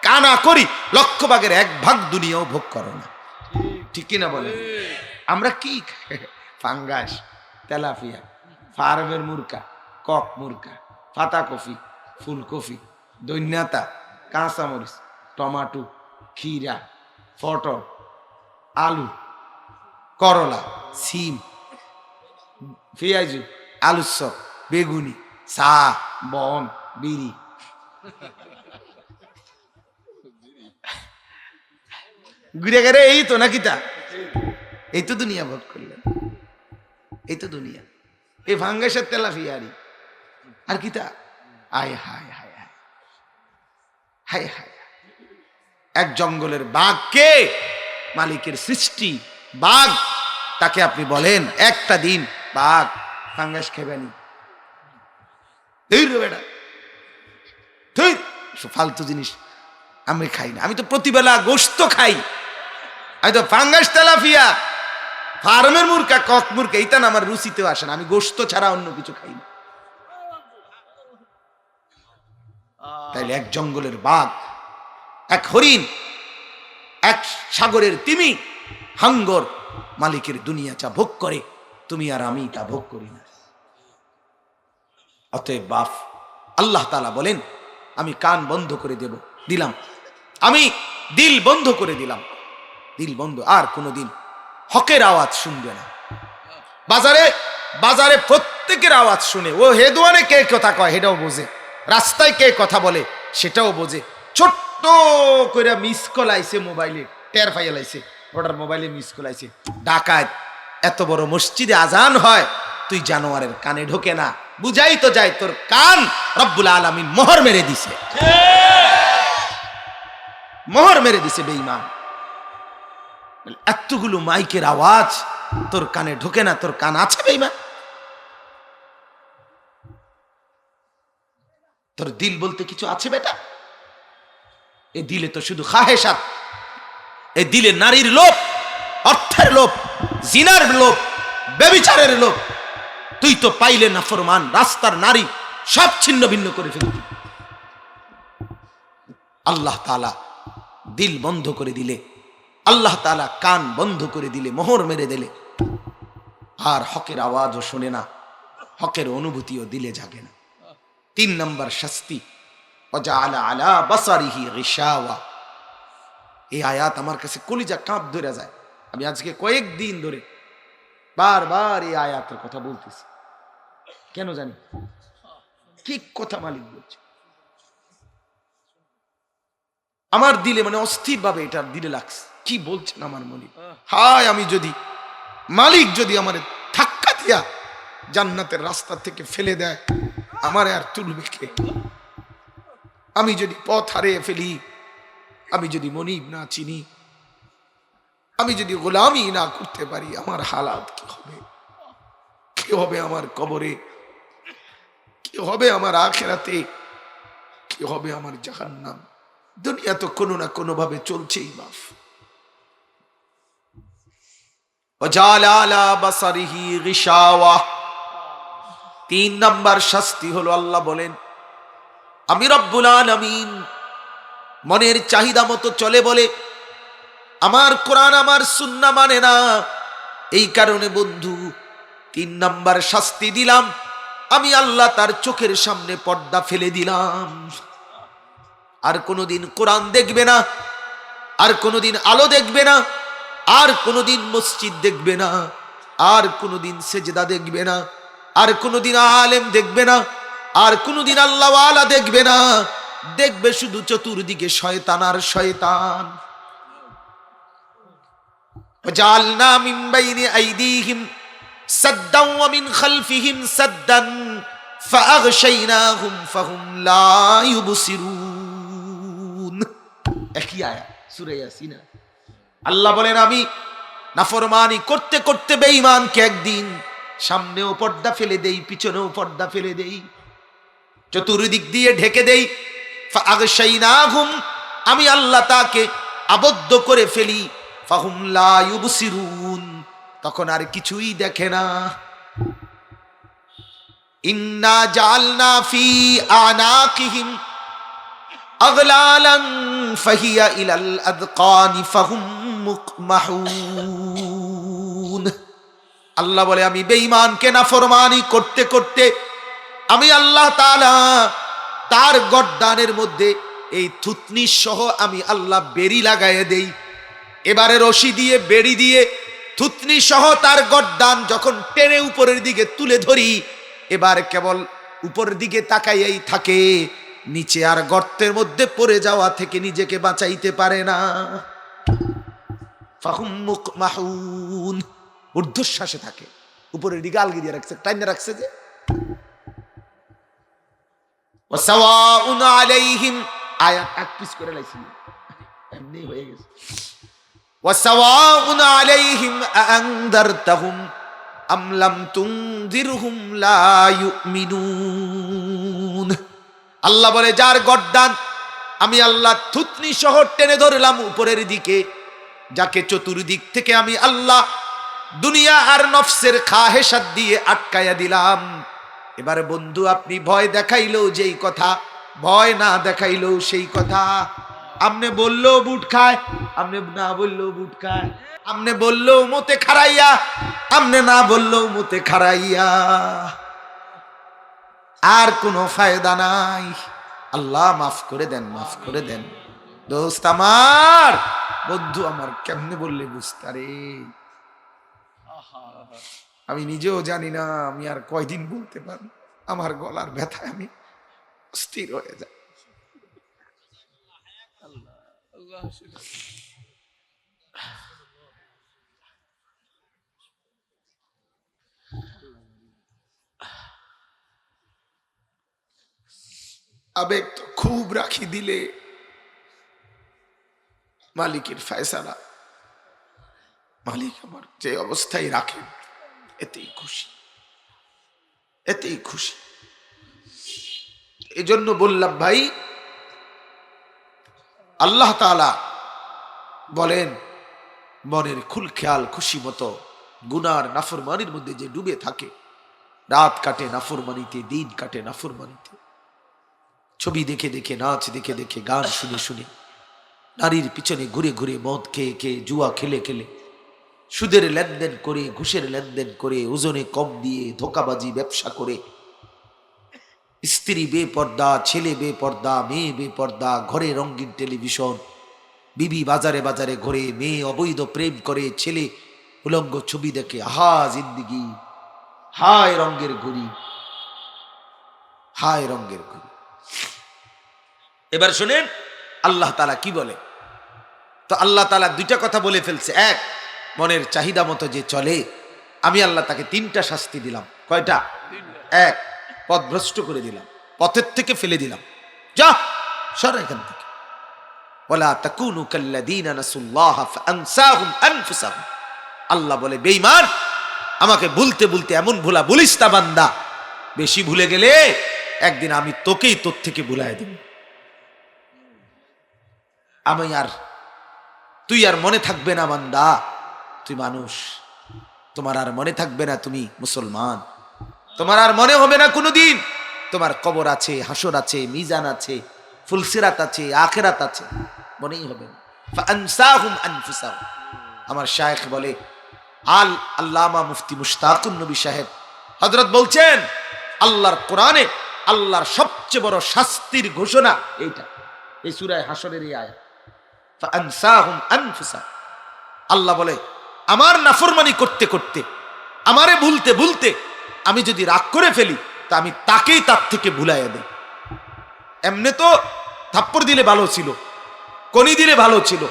কানা করি 1,00,000 ভাগের 1 ভাগ দুনিয়াও ভোগ করো না। ঠিক কিনা বলে? আমরা কি ফাঙ্গাস, তেলাপিয়া, ফার্মের মুরকা, কক মুরকা, পাতাকপি, ফুলকপি, দৈন্যাতা, কাঁচামরিচ, টমাটো, ক্ষীরা, পটল, আলু, করলা, সিম, পেঁয়াজু, আলুর চপ, বেগুনি, চা, বন, বিড়ি, ঘুরে গেলে এই তো নাকি, তা এই তো দুনিয়া ভোগ করলেন, এই তো দুনিয়া, এই ভাঙ্গাসের তেলাফিয়ারি আর কি তা? আয় হায় হায় হায় হায় হায়, এক জঙ্গলের বাঘকে, মালিকের সৃষ্টি বাঘ, তাকে আপনি বলেন একটা দিন বাঘ ফাঙ্গাস খেবেনি, বেটা ফালতু জিনিস আমি খাই না, আমি তো প্রতিবেলা গোশত খাই, আমি তো ফাঙ্গাস তেলাফিয়া ফার্মের মুরকা কক মুরকা এইটা না আমার রুচিতেও আসে না, আমি গোশত ছাড়া অন্য কিছু খাই না। তাইলে এক জঙ্গলের বাঘ, এক হরিণ, এক সাগরের তিমি, হাঙ্গর মালিকের দুনিয়া যা ভোগ করে, তুমি আর আমি তা ভোগ করি না। অতএব বাপ, আল্লাহ তাআলা বলেন, আমি কান বন্ধ করে দিলাম, আমি দিল বন্ধ করে দিলাম, দিল বন্ধ, আর কোনোদিন হকের আওয়াজ শুনবে না। বাজারে বাজারে প্রত্যেকের আওয়াজ শুনে, ও হেদুয়ানে কে কথা কয় সেটাও বোঝে, রাস্তায় কে কথা বলে সেটাও বোঝে, ছোট্ট করে মিস কল আইছে মোবাইলে, টের পাইয়া লাইছে, ওটার মোবাইলে মিস কল আইছে, ডাকাত এত বড় মসজিদে আজান হয়, তুই জানোয়ারের কানে ঢোকে না, বুঝাই তো যায় তোর কান রব্বুল আলামিন মোহর মেরে দিছে, মোহর মেরে দিছে বেঈমান। এতগুলো মাইকের আওয়াজ তোর কানে ঢোকে না, তোর কান আছে বেঈমান? তোর দিল বলতে কিছু আছে বেটা? এই দিলে তো শুধু খাহেসাত, এই দিলে নারীর লোভ, অর্থের লোভ, জিনার লোভ, ব্যভিচারের লোভ, তুই তো পাইলে নাফরমান, রাস্তার নারী সব ছিন্ন ভিন্ন করে ফেলবি। আল্লাহ তাআলা দিল বন্ধ করে দিলে, আল্লাহ তাআলা কান বন্ধ করে দিলে, মোহর মেরে দিলে, আর হকের আওয়াজও শোনে না, হকের অনুভূতিও দিলে জাগে না। তিন নম্বর শাস্তি, ওয়াজআলা আলা বাসারিহি গিশাওয়া। এই আয়াত আমার কাছে কলিজা কাঁপ ধরে যায়। আমি আজকে কয়েকদিন ধরে বারবার এই আয়াতের কথা বলতেছি, কেন জানি ঠিক কথা মালিক বলছে। আমার দিলে মানে অস্থির ভাবে এটা দিলে লাগছে, কি বলছেন আমার মনে। হায়, আমি যদি মালিক যদি আমার ধাক্কা দিয়া জান্নাতের রাস্তা থেকে ফেলে দেয়, আমার আর তুলবে কে? আমি যদি পথ হারিয়ে ফেলি, আমি যদি মনিব না চিনি, আমি যদি গোলামি না করতে পারি, আমার হালাত কি হবে? কি হবে আমার কবরে? কি হবে আমার আখিরাতে? কি হবে আমার জাহান্নাম? দুনিয়া তো কোনো না কোনো ভাবে চলছেই। মাফ। ওয়াজআলা আলা বাসারিহি গিশাওয়া। তিন নাম্বার শাস্তি হলো, আল্লাহ বলেন আমি রব্বুল আলামিন মনের চাহিদা মতো চলে বলে আমার কোরআন আমার সুন্নাহ মানে না। এই কারণে বন্ধু তিন নাম্বার শাস্তি দিলাম, আমি আল্লাহ তার চোখের সামনে পর্দা ফেলে দিলাম। আর কোনোদিন কোরআন দেখবে না, আর কোনোদিন আলো দেখবে না, আর কোনোদিন মসজিদ দেখবে না, আর কোনোদিন সেজদা দেখবে না, আর কোনোদিন আলেম দেখবে না, আর কোনোদিন আল্লাহওয়ালা দেখবে না। দেখবে শুধু চতুর্দিকে শয়তান আর শয়তান। وجعلنا من بين أيديهم سدا ومن خلفهم سدا فأغشيناهم فهم لا يبصرون। একই আয়াত সূরা ইয়াসিন। আল্লাহ বলেন আমি নাফরমানি করতে করতে বেঈমানকে একদিন সামনেও পর্দা ফেলে দেই, পিছনেও পর্দা ফেলে দেই, চতুর্দিক দিয়ে ঢেকে দেই। ফাআগশাইনাহুম, আমি আল্লাহ তাকে আবদ্ধ করে ফেলি। ফাহুম লা ইউবসিরুন, তখন আর কিছুই দেখে না। ইন্না জাআলনা ফি আনাকিহিম আগলালান ফাহিয়া ইলাল আযকানি ফাহুম মুকমাহুন। আল্লাহ বলে আমি বেঈমানকে নাফরমানি করতে করতে আমি আল্লাহ তাআলা তার গর্দানের মধ্যে এই থুতনি সহ আমি আল্লাহ বেড়ি লাগাইয়ে দেই। এবারে রশি দিয়ে বেড়ি দিয়ে থুতনি সহ তার গর্দান যখন টেনে উপরের দিকে তুলে ধরি, এবার কেবল উপরের দিকে তাকাইয়াই থাকে, নিচে আর গর্তের মধ্যে পড়ে যাওয়া থেকে নিজেকে বাঁচাইতে পারে না। ফাহুম মুকমাহুন, ঊর্ধ্বশ্বাসে থাকে, উপরের দিকে আলগি দিয়ে রাখছে, টাইনে রাখছে যে। ওয়াসাওয়াউন আলাইহিম, আয়াত এক পিস করে লাইছি, এমনি হয়ে গেছে। ওয়াসাওয়াউন আলাইহিম আনদারতাহুম আম লাম তুনজিরহুম লা ইউমিনুন। আল্লাহ বলে যার গর্দান আমি আল্লাহ থুতনি সহ টেনে ধরলাম উপরের দিকে, যাকে চতুর্দিক থেকে আমি আল্লাহ দুনিয়া আর নফসের খাহেসাত দিয়ে আটকায়া দিলাম। এবারে বন্ধু আপনি ভয় দেখাইলেও যেই কথা, ভয় না দেখাইলেও সেই কথা। আমনে বললেও বুট খায়, আমনে না বললেও বুট খায়, আমনে বললেও মতে খারাইয়া, আমনে না বললেও মতে খারাইয়া, আর কোনো ফায়দা নাই। আল্লাহ মাফ করে দেন, মাফ করে দেন। দোস্ত আমার, বন্ধু আমার, কেমনে বললে বুঝতারে? আমি নিজেও জানি না আমি আর কয়দিন বলতে পারি। আমার গলার ব্যথায় আমি স্থির হয়ে যাই। আবেগ তো খুব রাখি দিলে মালিকের ফয়সালা, মালিক আমার যে অবস্থায় রাখেন এতেই খুশি, এতেই খুশি। এজন্য বললাম ভাই, আল্লাহ তাআলা বলেন মনের খুল খেয়াল খুশি মতো গুনার নাফরমানির মধ্যে যে ডুবে থাকে, রাত কাটে নাফরমানিতে, দিন কাটে নাফরমানিতে, ছবি দেখে দেখে, নাচ দেখে দেখে, গান শুনে শুনে, নারীর পিছনে ঘুরে ঘুরে, মদ খেয়ে খেয়ে, জুয়া খেলে খেলে, সুদের লেনদেন করে, ঘুষের লেনদেন করে, ওজনে কম দিয়ে ধোকাবাজি ব্যবসা করে, স্ত্রী বেপর্দা, ছেলে বেপর্দা, মেয়ে বেপর্দা, ঘরে রঙিন টেলিভিশন, বিবি বাজারে বাজারে ঘোরে, মেয়ে অবৈধ প্রেম করে, ছেলে উলঙ্গ ছবি দেখে। আহা জিন্দিগি, হায় রঙ্গের ঘুরি, হায় রঙ্গের ঘুরি। এবার শুনেন আল্লাহ তাআলা কি বলে। তো আল্লাহ তাআলা দুইটা কথা বলে ফেলছে। এক, মনের চাহিদা মতো যে চলে আমি আল্লাহ তাকে তিনটা শাস্তি দিলাম। কয়টা? এক, পথভ্রষ্ট করে দিলাম, পথের থেকে ফেলে দিলাম, যা সর এখান থেকে। ওয়ালা তাকুনু কাল্লাযীনা নাসুল্লাহ ফাআনসাহুম আনফুসাহুম। আল্লাহ বলে বেঈমান, আমাকে ভুলতে ভুলতে এমন ভোলা বলিস না বান্দা, বেশি ভুলে গেলে একদিন আমি তোকেই তোর থেকে ভুলায় দেব। আমি আর তুই আর মনে থাকবে না বান্দা, তুই মানুষ, তোমার আর মনে থাকবে না তুমি মুসলমান, তোমার আর মনে হবে না কোনোদিন তোমার কবর আছে, হাসর আছে, মিজান আছে, ফুলসিরাত আছে, আখিরাত আছে, মনেই হবে না। ফাআনসাহুম আনফুসাহুম। আমার শায়েখ বলে, আল্লামা মুফতি মুশতাকুন নবী সাহেব হযরত বলছেন, আল্লাহর কোরআনে আল্লাহর সবচেয়ে বড় শাস্তির ঘোষণা এইটা, এই সূরা হাসরের এই আয়াত, ফাআনসাহুম আনফুসাহুম। আল্লাহ বলে আমার নাফরমানি করতে করতে, আমারে ভুলতে ভুলতে আমি যদি রাগ করে ফেলি তা আমি তাকেই তার থেকে ভুলাইয়া দেই। এমনি তো থাপ্পড় দিলে ভালো ছিল, কনি দিলে ভালো ছিল,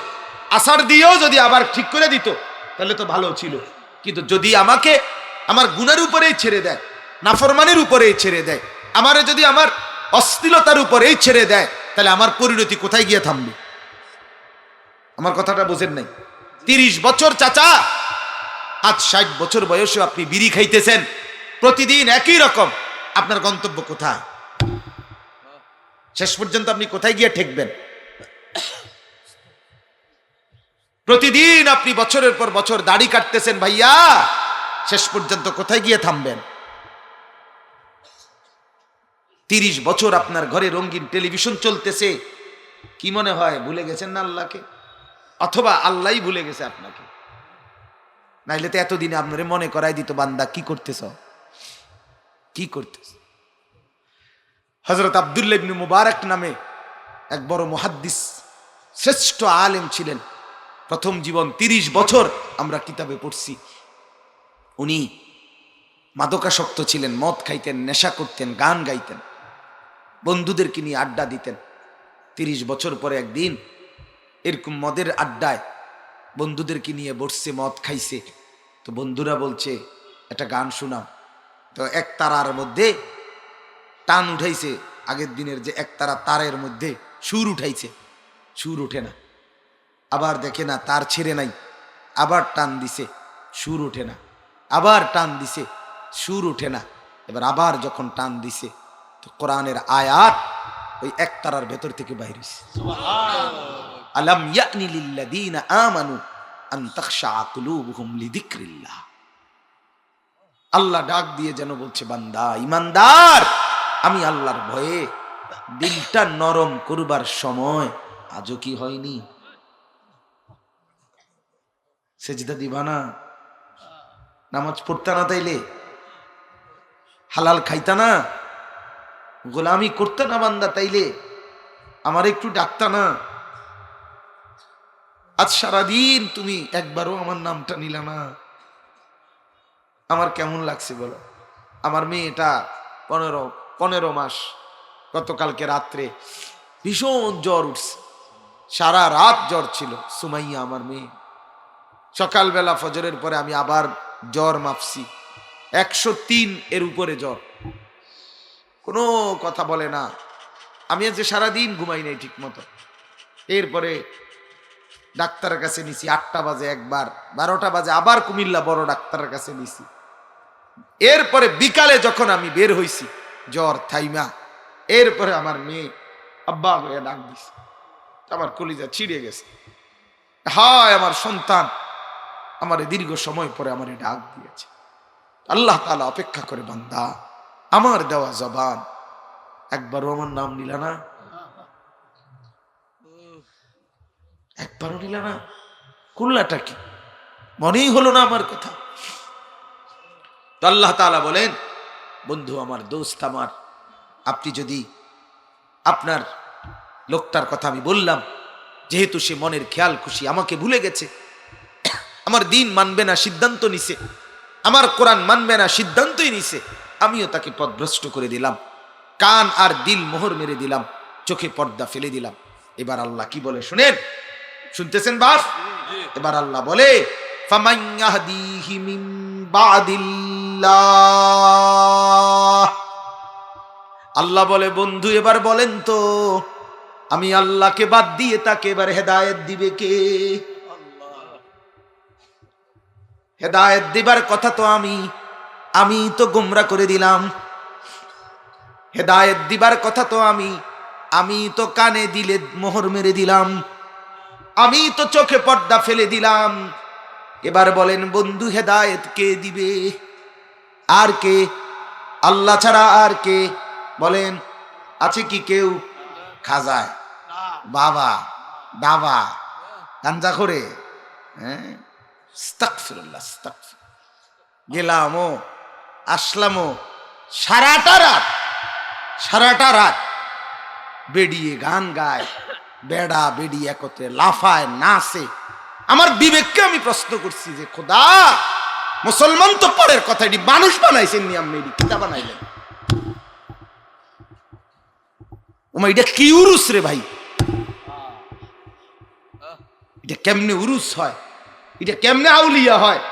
আসার দিয়েও যদি আবার ঠিক করে দিত তাহলে তো ভালো ছিল। কিন্তু যদি আমাকে আমার গুনার উপরেই ছেড়ে দেয়, নাফরমানির উপরেই ছেড়ে দেয়, আমারে যদি আমার অশ্লীলতার উপরেই ছেড়ে দেয়, তাহলে আমার পরিণতি কোথায় গিয়ে থামবে? আমার কথাটা বোঝেন নাই? 30 বছর চাচা, আজ 60 বছর বয়সে আপনি বিড়ি খাইতেছেন, প্রতিদিন একই রকম, আপনার গন্তব্য কোথায়? শেষ পর্যন্ত আপনি কোথায় গিয়ে ঠেকবেন? প্রতিদিন আপনি বছরের পর বছর দাড়ি কাটতেছেন ভাইয়া, শেষ পর্যন্ত কোথায় গিয়ে থামবেন? 30 বছর আপনার ঘরে রঙিন টেলিভিশন চলতেছে, কি মনে হয় ভুলে গেছেন না আল্লাহকে? অথবা আল্লাহই ভুলে গেছে আপনাকে? নাইলে তো এতদিনে আপনারে মনে করাই দিত, বান্দা কি করতেছ, কি করতেছ। হযরত আব্দুল্লাহ ইবনে মুবারক নামে এক বড় মুহাদ্দিস, শ্রেষ্ঠ আলেম ছিলেন। প্রথম জীবন 30 বছর আমরা কিতাবে পড়ছি। উনি মাদকাসক্ত ছিলেন, মদ খাইতেন, নেশা করতেন, গান গাইতেন, বন্ধুদেরকে নিয়ে আড্ডা দিতেন। 30 বছর পরে একদিন এরকম মদের আড্ডায় বন্ধুদেরকে নিয়ে বসছে, মদ খাইছে। তো বন্ধুরা বলছে একটা গান শোনাও। তো এক তারার মধ্যে টান উঠাইছে, আগের দিনের যে এক তারা তারের মধ্যে সুর উঠাইছে, সুর উঠে না। আবার দেখে না তার ছেড়ে নাই, আবার টান দিছে, সুর উঠে না। আবার টান দিছে, সুর উঠে না। এবার আবার যখন টান দিছে তো কোরআনের আয়াত ওই এক তারার ভেতর থেকে বাইরে হইছে। আলাম ইয়ানি লিল্লাযীনা আমানু আন তাখশা কুলুবুহুম লিযিকরিল্লাহ। আল্লাহ ডাক দিয়ে যেন বলছে, বান্দা ইমানদার, আমি আল্লাহর ভয়ে দিলটা নরম করবার সময় আজও কি হয়নি? সেজদা দিবা না, নামাজ পড়তা না, তাইলে হালাল খাইতা না, গোলামি করতে না বান্দা, তাইলে আমার একটু ডাকতা না। আজ সারাদিন তুমি একবারও আমার নামটা নিলা না, আমার কেমন লাগছে বলো? আমার মেয়েটা 15 মাস, গতকালকে রাত্রে ভীষণ জ্বর উঠছে, সারা রাত জ্বর ছিল। সুমাইয়া আমার মেয়ে, সকালবেলা ফজরের পরে আমি আবার জ্বর মাপছি, 103 এর উপরে জ্বর, কোনো কথা বলে না। আমি আজ সারাদিন ঘুমাই নাই ঠিক মতো। এরপরে ডাক্তারের কাছে নিছি, 8টা বাজে একবার, 12টা বাজে আবার কুমিল্লা বড় ডাক্তারের কাছে নিছি। এরপরে বিকালে যখন আমি বের হইছি জ্বর থাইমা, এরপরে আমার মেয়ে আব্বা হয়ে ডাক দিছে, আমার কলিজা ছিঁড়ে গেছে। হায় আমার সন্তান আমার দীর্ঘ সময় পরে আমার ডাক দিয়েছে। আল্লাহ তাআলা অপেক্ষা করে, বান্দা আমার দেওয়া জবান একবারও আমার নাম নিলা না, একবারও নিলা না, কুল্লাটা কি মনেই হলো না আমার কথা। তো আল্লাহ তাআলা বলেন, বন্ধু আমার, দোস্ত আমার, আপনি যদি আপনার লোকটার কথা আমি বললাম, যেহেতু সে মনের খেয়াল খুশি আমাকে ভুলে গেছে, আমার দিন মানবে না সিদ্ধান্ত নিছে, আমার কোরআন মানবে না সিদ্ধান্তই নিছে, আমিও তাকে পথভ্রষ্ট করে দিলাম, কান আর দিল মোহর মেরে দিলাম, চোখে পর্দা ফেলে দিলাম। এবার আল্লাহ কি বলে শুনেন, শুনতেছেন বাপ? এবার আল্লাহ বলে ফামান ইয়াহদিহি মিন বাদিল্লাহ। আল্লাহ বলে বন্ধু এবার বলেন তো, আমি আল্লাহকে বাদ দিয়ে তাকে এবার হেদায়েত দিবে কে? হেদায়েত দিবার কথা তো আমি তো গোমরা করে দিলাম। হেদায়েত দিবার কথা তো আমি তো কানে দিলে মোহর মেরে দিলাম, আমি তো চোখে পর্দা ফেলে দিলাম। এবার বলেন বন্ধু হেদায়েত কে দিবে? আর কে? আল্লাহ ছাড়া আর কে? বলেন আছে কি কেউ? খাজায়, বাবা, দাবা, গাঞ্জা করে, হ্যাঁ, আস্তাগফিরুল্লাহ, আস্তাগফিরুল্লাহ। গেলামও আসলামও, সারাটা রাত বেডিয়ে গান গায়, বেড়া বেডি একত্রে লাফায় নাচে। আমার বিবেককে আমি প্রশ্ন করছি যে খোদা, মুসলমান তো পরের কথা, এটি মানুষ বানাইছেন নি, আপনি এটি কিতা বানাইলেন? ওমা এটা কি উরুস রে ভাই? এটা কেমনে উরুস হয়? এটা কেমনে আউলিয়া হয়?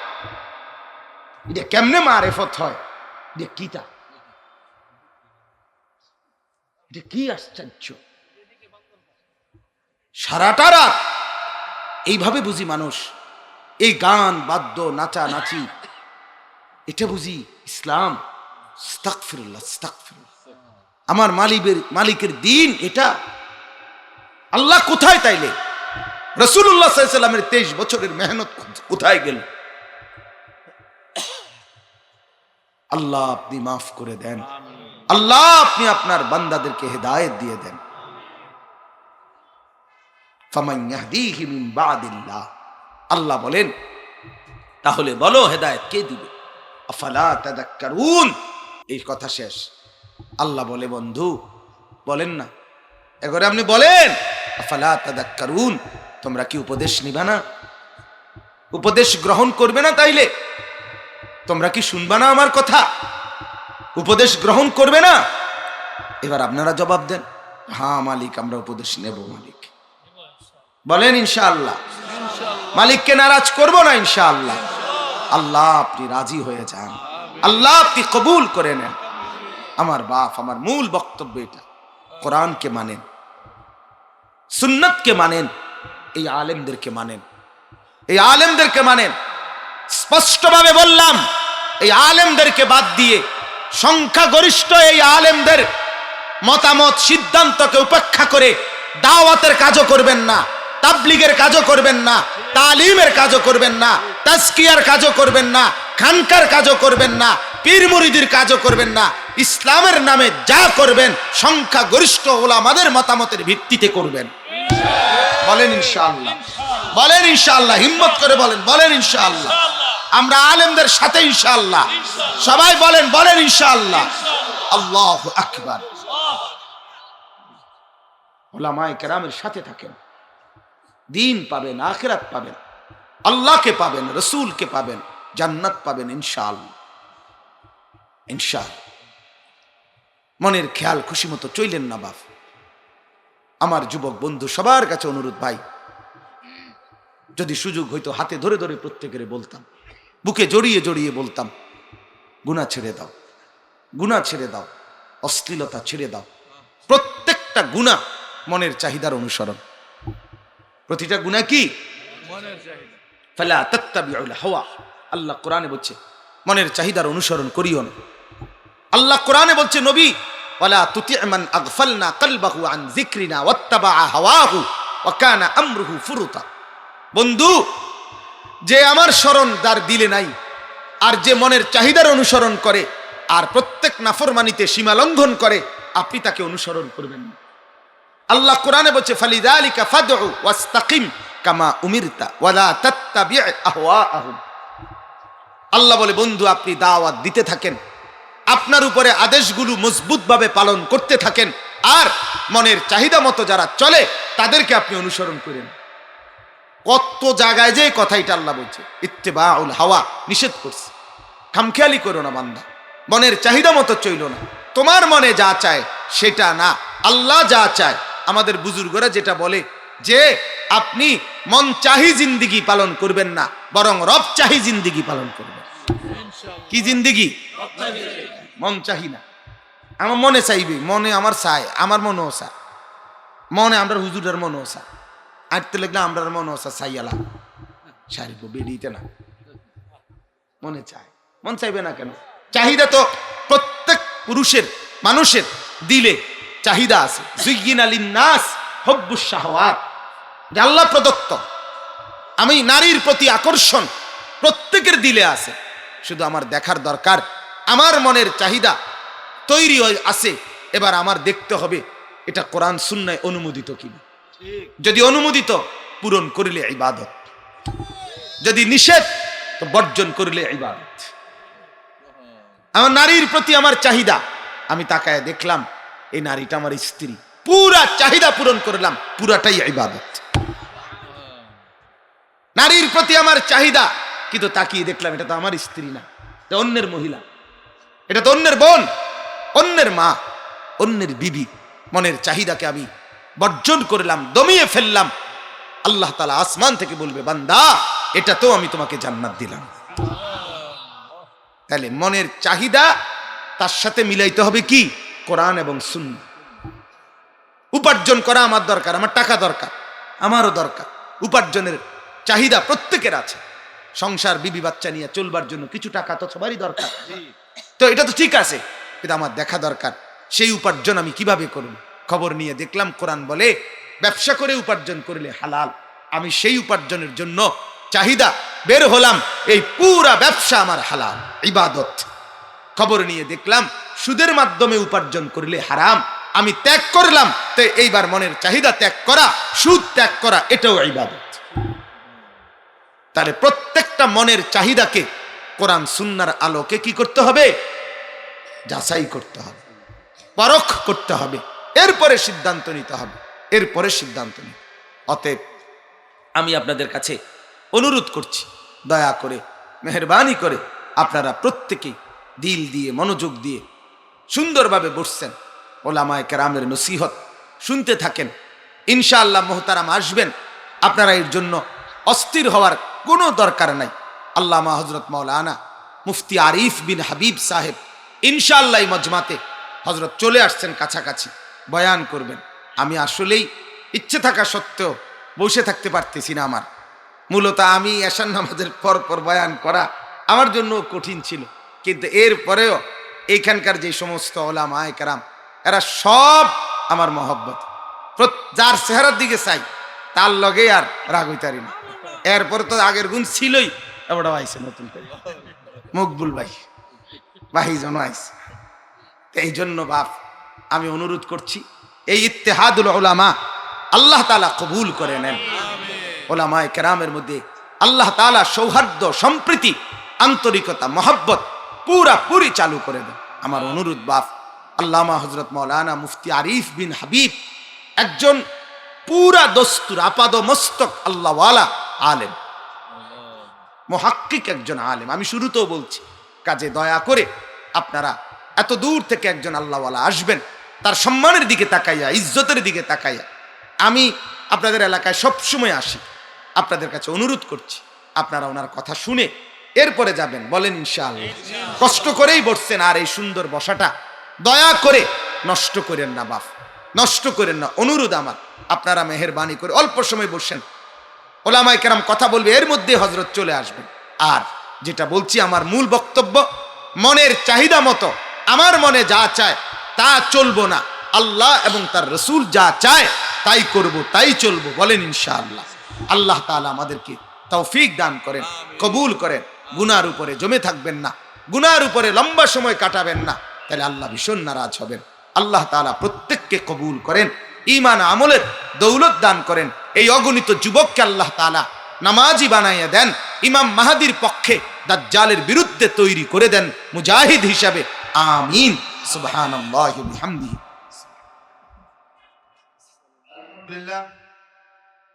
এটা কেমনে মারেফত হয়? এটা কিতা? এটা কি আশ্চর্য! সারাটা রাত এইভাবে বুঝি মানুষ, এই গান বাদ্য নাচা নাচি, এটা বুঝি ইসলাম? আস্তাগফিরুল্লাহ, আস্তাগফিরুল্লাহ। আমার মালিকের দিন এটা? আল্লাহ কোথায় তাইলে? রাসূলুল্লাহ সাল্লাল্লাহু আলাইহি ওয়াসাল্লামের 23 বছরের মেহনত কোথায় গেল? আল্লাহ আপনি মাফ করে দেন, আল্লাহ আপনি আপনার বান্দাদেরকে হেদায়েত দিয়ে দেন। ফামান ইয়াহদিহি মিন বাদিল্লাহ। আল্লাহ বলেন তাহলে বলো হেদায়েত কে দিবে? আফালা তাযাক্কারুন। এই কথা শেষ। আল্লাহ বলে বন্ধু বলেন না, এবারে আপনি বলেন আফালা তাযাক্কারুন, তোমরা কি উপদেশ নিবা না? উপদেশ গ্রহণ করবে না? তাইলে তোমরা কি শুনবা না আমার কথা? উপদেশ গ্রহণ করবে না? এবার আপনারা জবাব দেন, হ্যাঁ মালিক আমরা উপদেশ নেব। মালিক বলেন ইনশাআল্লাহ। মালিককে নারাজ করব না ইনশাআল্লাহ। আল্লাহ আপনি রাজি হয়ে যান, আল্লাহ আপনি কবুল করে নেন। আমার বাপ, আমার মূল বক্তব্য এটা, কোরআনকে মানেন, সুন্নতকে মানেন, এই আলেমদেরকে মানেন, এই আলেমদেরকে মানেন। স্পষ্টভাবে বললাম, এই আলেমদেরকে বাদ দিয়ে সংখ্যাগরিষ্ঠ এই আলেমদের মতামত সিদ্ধান্তকে উপেক্ষা করে দাওয়াতের কাজও করবেন না, তাবলীগের কাজও করবেন না, তালিমের কাজও করবেন না, তাজকিয়ার কাজও করবেন না, খানকার কাজও করবেন না, পীর মুরিদির কাজও করবেন না। ইসলামের নামে যা করবেন সংখ্যাগরিষ্ঠ ওলামাদের মতামতের ভিত্তিতে করবেন। বলেন ইনশাআল্লাহ, বলেন ইনশাআল্লাহ, হিম্মত করে বলেন, বলেন ইনশাআল্লাহ। আমরা আলেমদের সাথে ইনশাআল্লাহ, সবাই বলেন, বলেন ইনশাআল্লাহ। আল্লাহু আকবার। উলামায়ে কেরামের সাথে থাকেন, দিন পাবেন, আখিরাত পাবেন, আল্লাহকে পাবেন, রসুলকে পাবেন, জান্নাত পাবেন ইনশাআল্লাহ, ইনশাআল্লাহ। মনের খেয়াল খুশি মতো চইলেন না বাপ। আমার যুবক বন্ধু সবার কাছে অনুরোধ, ভাই যদি সুযোগ হইতো হাতে ধরে ধরে প্রত্যেকের বলতাম, বুকে জড়িয়ে জড়িয়ে বলতাম, গুনাহ ছেড়ে দাও, গুনাহ ছেড়ে দাও, অশ্লীলতা ছেড়ে দাও। প্রত্যেকটা গুনাহ মনের চাহিদার অনুসরণ। প্রতিটা গুনাহ কি? মনের চাহিদা। ফালা তাত্তাবিউল হাওয়া। আল্লাহ কোরআনে বলছে মনের চাহিদার অনুসরণ করিও না। আল্লাহ কোরআনে বলছে নবী, ওয়ালা তুতি' মান আগফালনা কলবাহু আন যিকরিনা ওয়াত্তাবা হাওয়াহু ওয়া কানা আমরুহু ফুরুতা। বন্ধু, যে আমার স্মরণ তার দিলে নাই, আর যে মনের চাহিদার অনুসরণ করে আর প্রত্যেক নাফরমানিতে সীমা লঙ্ঘন করে, আপনি তাকে অনুসরণ করবেন না। আল্লাহ কোরআনে বলছে ফালিযালিকা ফাদউ ওয়াস্তাকিম কামা উমিরতা ওয়ালা তাত্তাবি' আহওয়াআহুম। আল্লাহ বলে বন্ধু আপনি দাওয়াত দিতে থাকেন, আপনার উপরে আদেশগুলো মজবুতভাবে পালন করতে থাকেন, আর মনের চাহিদা মতো যারা চলে তাদেরকে আপনি অনুসরণ করেন। কত জায়গায় যে কথাইটা আল্লাহ বলছে, ইত্তেবাউল হাওয়া নিষেধ করছে। খামখেয়ালি করো না বান্দা, মনের চাহিদা মতো চইল না। তোমার মনে যা চায় সেটা না, আল্লাহ যা চায়। আমাদের বুজুর্গরা যেটা বলে যে আপনি মন চাহি জিন্দিগি পালন করবেন না, বরং রব চাহি জিন্দিগি পালন করবেন। কি জিন্দিগি? মন চাহি না, আমার মনে চাইবে, মনে আমার চায়, আমার মনেও চায়, মনে আমরা হুজুরের মনেও চায়, আঁটতে লাগলে আমরা মনেও চায় চাইয়ালা সারিব বেরিয়েতে না, মনে চায়। মন চাইবে না কেন? চাহিদা তো প্রত্যেক পুরুষের, মানুষের দিলে চাহিদা আছে। যুগিনা লিন্নাস হুব্বুশ শাহওয়াত, আল্লাহ প্রদত্ত। আমি নারীর প্রতি আকর্ষণ প্রত্যেকের দিলে আছে, শুধু আমার দেখার দরকার আমার মনের চাহিদা তৈরি আছে। এবার আমার দেখতে হবে এটা কোরআন সুন্নায় অনুমোদিত কিনা। যদি অনুমোদিত, পূরণ করিলে ইবাদত, যদি নিষেধ তো বর্জন করিলে ইবাদত। আমার নারীর প্রতি আমার চাহিদা, আমি তাকায় দেখলাম এই নারীটা আমার স্ত্রী, পুরা চাহিদা পূরণ করলাম, পুরাটাই ইবাদত। নারীর প্রতি আমার চাহিদা, কিন্তু তাকিয়ে দেখলাম এটা তো আমার স্ত্রী না, এটা অন্যের মহিলা, এটা তো অন্যের বোন, অন্যের মা, অন্যের বিবি। মনের চাহিদাকে আমি বর্জন করলাম, দমিয়ে ফেললাম। আল্লাহ তাআলা আসমান থেকে বলবে, বান্দা এটা তো আমি তোমাকে জান্নাত দিলাম। তাহলে মনের চাহিদা তার সাথে মিলাইতে হবে কি? কোরআন এবং সুন্নাহ। উপার্জন করা আমার দরকার, আমার টাকা দরকার, আমারও দরকার। উপার্জনের চাহিদা প্রত্যেকের আছে। সংসার বিবি বাচ্চা নিয়ে চলবার জন্য কিছু টাকা তো সবারই দরকার। তো এটা তো ঠিক আছে, কিন্তু আমার দেখা দরকার সেই উপার্জন আমি কিভাবে করব। খবর নিয়ে দেখলাম কোরআন বলে ব্যবসা করে উপার্জন করলে হালাল। আমি সেই উপার্জনের জন্য চাহিদা বের হলাম, এই পুরা ব্যবসা আমার হালাল, ইবাদত। খবর নিয়ে দেখলাম সুদের মাধ্যমে উপার্জন করলে হারাম, আমি ত্যাগ করলাম। তো এইবার মনের চাহিদা ত্যাগ করা, সুদ ত্যাগ করা, এটাও ইবাদত। তাহলে প্রত্যেকটা মনের চাহিদাকে কোরআন সুন্নাহর আলোকে কি করতে হবে? যাচাই করতে হবে, পরখ করতে হবে, এরপরে সিদ্ধান্ত নিতে হবে, এরপরে সিদ্ধান্ত নিতে। অতএব আমি আপনাদের কাছে অনুরোধ করছি, দয়া করে, মেহেরবানি করে আপনারা প্রত্যেকেই দিল দিয়ে, মনোযোগ দিয়ে সুন্দরভাবে বসছেন, ওলামায়ে কেরামের নসিহত শুনতে থাকেন। ইনশাআল্লাহ মোহতারাম আসবেন। আপনারা এর জন্য অস্থির হওয়ার কোনো দরকার নাই। আল্লামা হযরত মাওলানা মুফতি আরিফ বিন হাবিব সাহেব ইনশাআল্লাহ মজমাতে হযরত চলে আসছেন, কাছাকাছি বয়ান করবেন। আমি আসলেই ইচ্ছে থাকা সত্ত্বেও বসে থাকতে পারতেছি না। আমার মূলত আমি এশার নামাজের পর পর বয়ান করা আমার জন্য কঠিন ছিল, কিন্তু এরপরেও এইখানকার যে সমস্ত ওলামায়ে কেরাম এরা সব আমার মহব্বত। যার চেহারার দিকে চাই তার লগে আর রাগ হইতারি না। এরপর তো আগের গুণ ছিলই, এবার আইসে নতুন করে মকবুল ভাই জন আইসে। এই জন্য বাপ আমি অনুরোধ করছি, এই ইত্তেহাদুল উলামা আল্লাহ তাআলা কবুল করে নেন। উলামায়ে কেরামের মধ্যে আল্লাহ তাআলা সৌহার্দ্য, সম্প্রীতি, আন্তরিকতা, মহব্বত পুরি চালু করে দেন। আমার অনুরোধ বাপ, আল্লামা হযরত মাওলানা মুফতি আরিফ বিন হাবিব একজন পুরা দস্তুর, আপাদ মস্তক আল্লাহওয়ালা আলেম, মুহাক্কিক একজন আলেম। আমি শুরুতেও বলছি, কাজে দয়া করে আপনারা এত দূর থেকে একজন আল্লাহওয়ালা আসবেন, তার সম্মানের দিকে তাকাইয়া, ইজ্জতের দিকে তাকাইয়া। আমি আপনাদের এলাকায় সবসময় আসি, আপনাদের কাছে অনুরোধ করছি আপনারা ওনার কথা শুনে এরপরে যাবেন, বলেন ইনশাআল্লাহ। কষ্ট করেই বসছেন, আর এই সুন্দর বসাটা দয়া করে নষ্ট করেন না বাপ, নষ্ট করেন না। অনুরোধ আমার, আপনারা মেহেরবানি করে অল্প সময় বসেন, ওলামায়ে কেরাম কথা বলবে, এর মধ্যে হযরত চলে আসবেন। আর যেটা বলছি আমার মূল বক্তব্য, মনের চাহিদা মতো আমার মনে যা চায় তা চলবো না, আল্লাহ এবং তার রসুল যা চায় তাই করব, তাই চলবো, বলেন ইনশাআল্লাহ। আল্লাহ তাআলা আমাদেরকে তৌফিক দান করেন, কবুল করেন। গুনার উপরে জমে থাকবেন না, গুনার উপরে লম্বা সময় কাটাবেন না, তাহলে আল্লাহ ভীষণ নারাজ হবেন। আল্লাহ তাআলা প্রত্যেককে কবুল করেন, ঈমান আমলের দৌলত দান করেন। এই অগণিত যুবককে আল্লাহ তাআলা নামাজি বানাইয়া দেন, ইমাম মাহাদির পক্ষে দাজ্জালের বিরুদ্ধে তৈরি করে দেন মুজাহিদ হিসাবে। আমিন। সুবহানাল্লাহি ওয়া বিহামদিহি।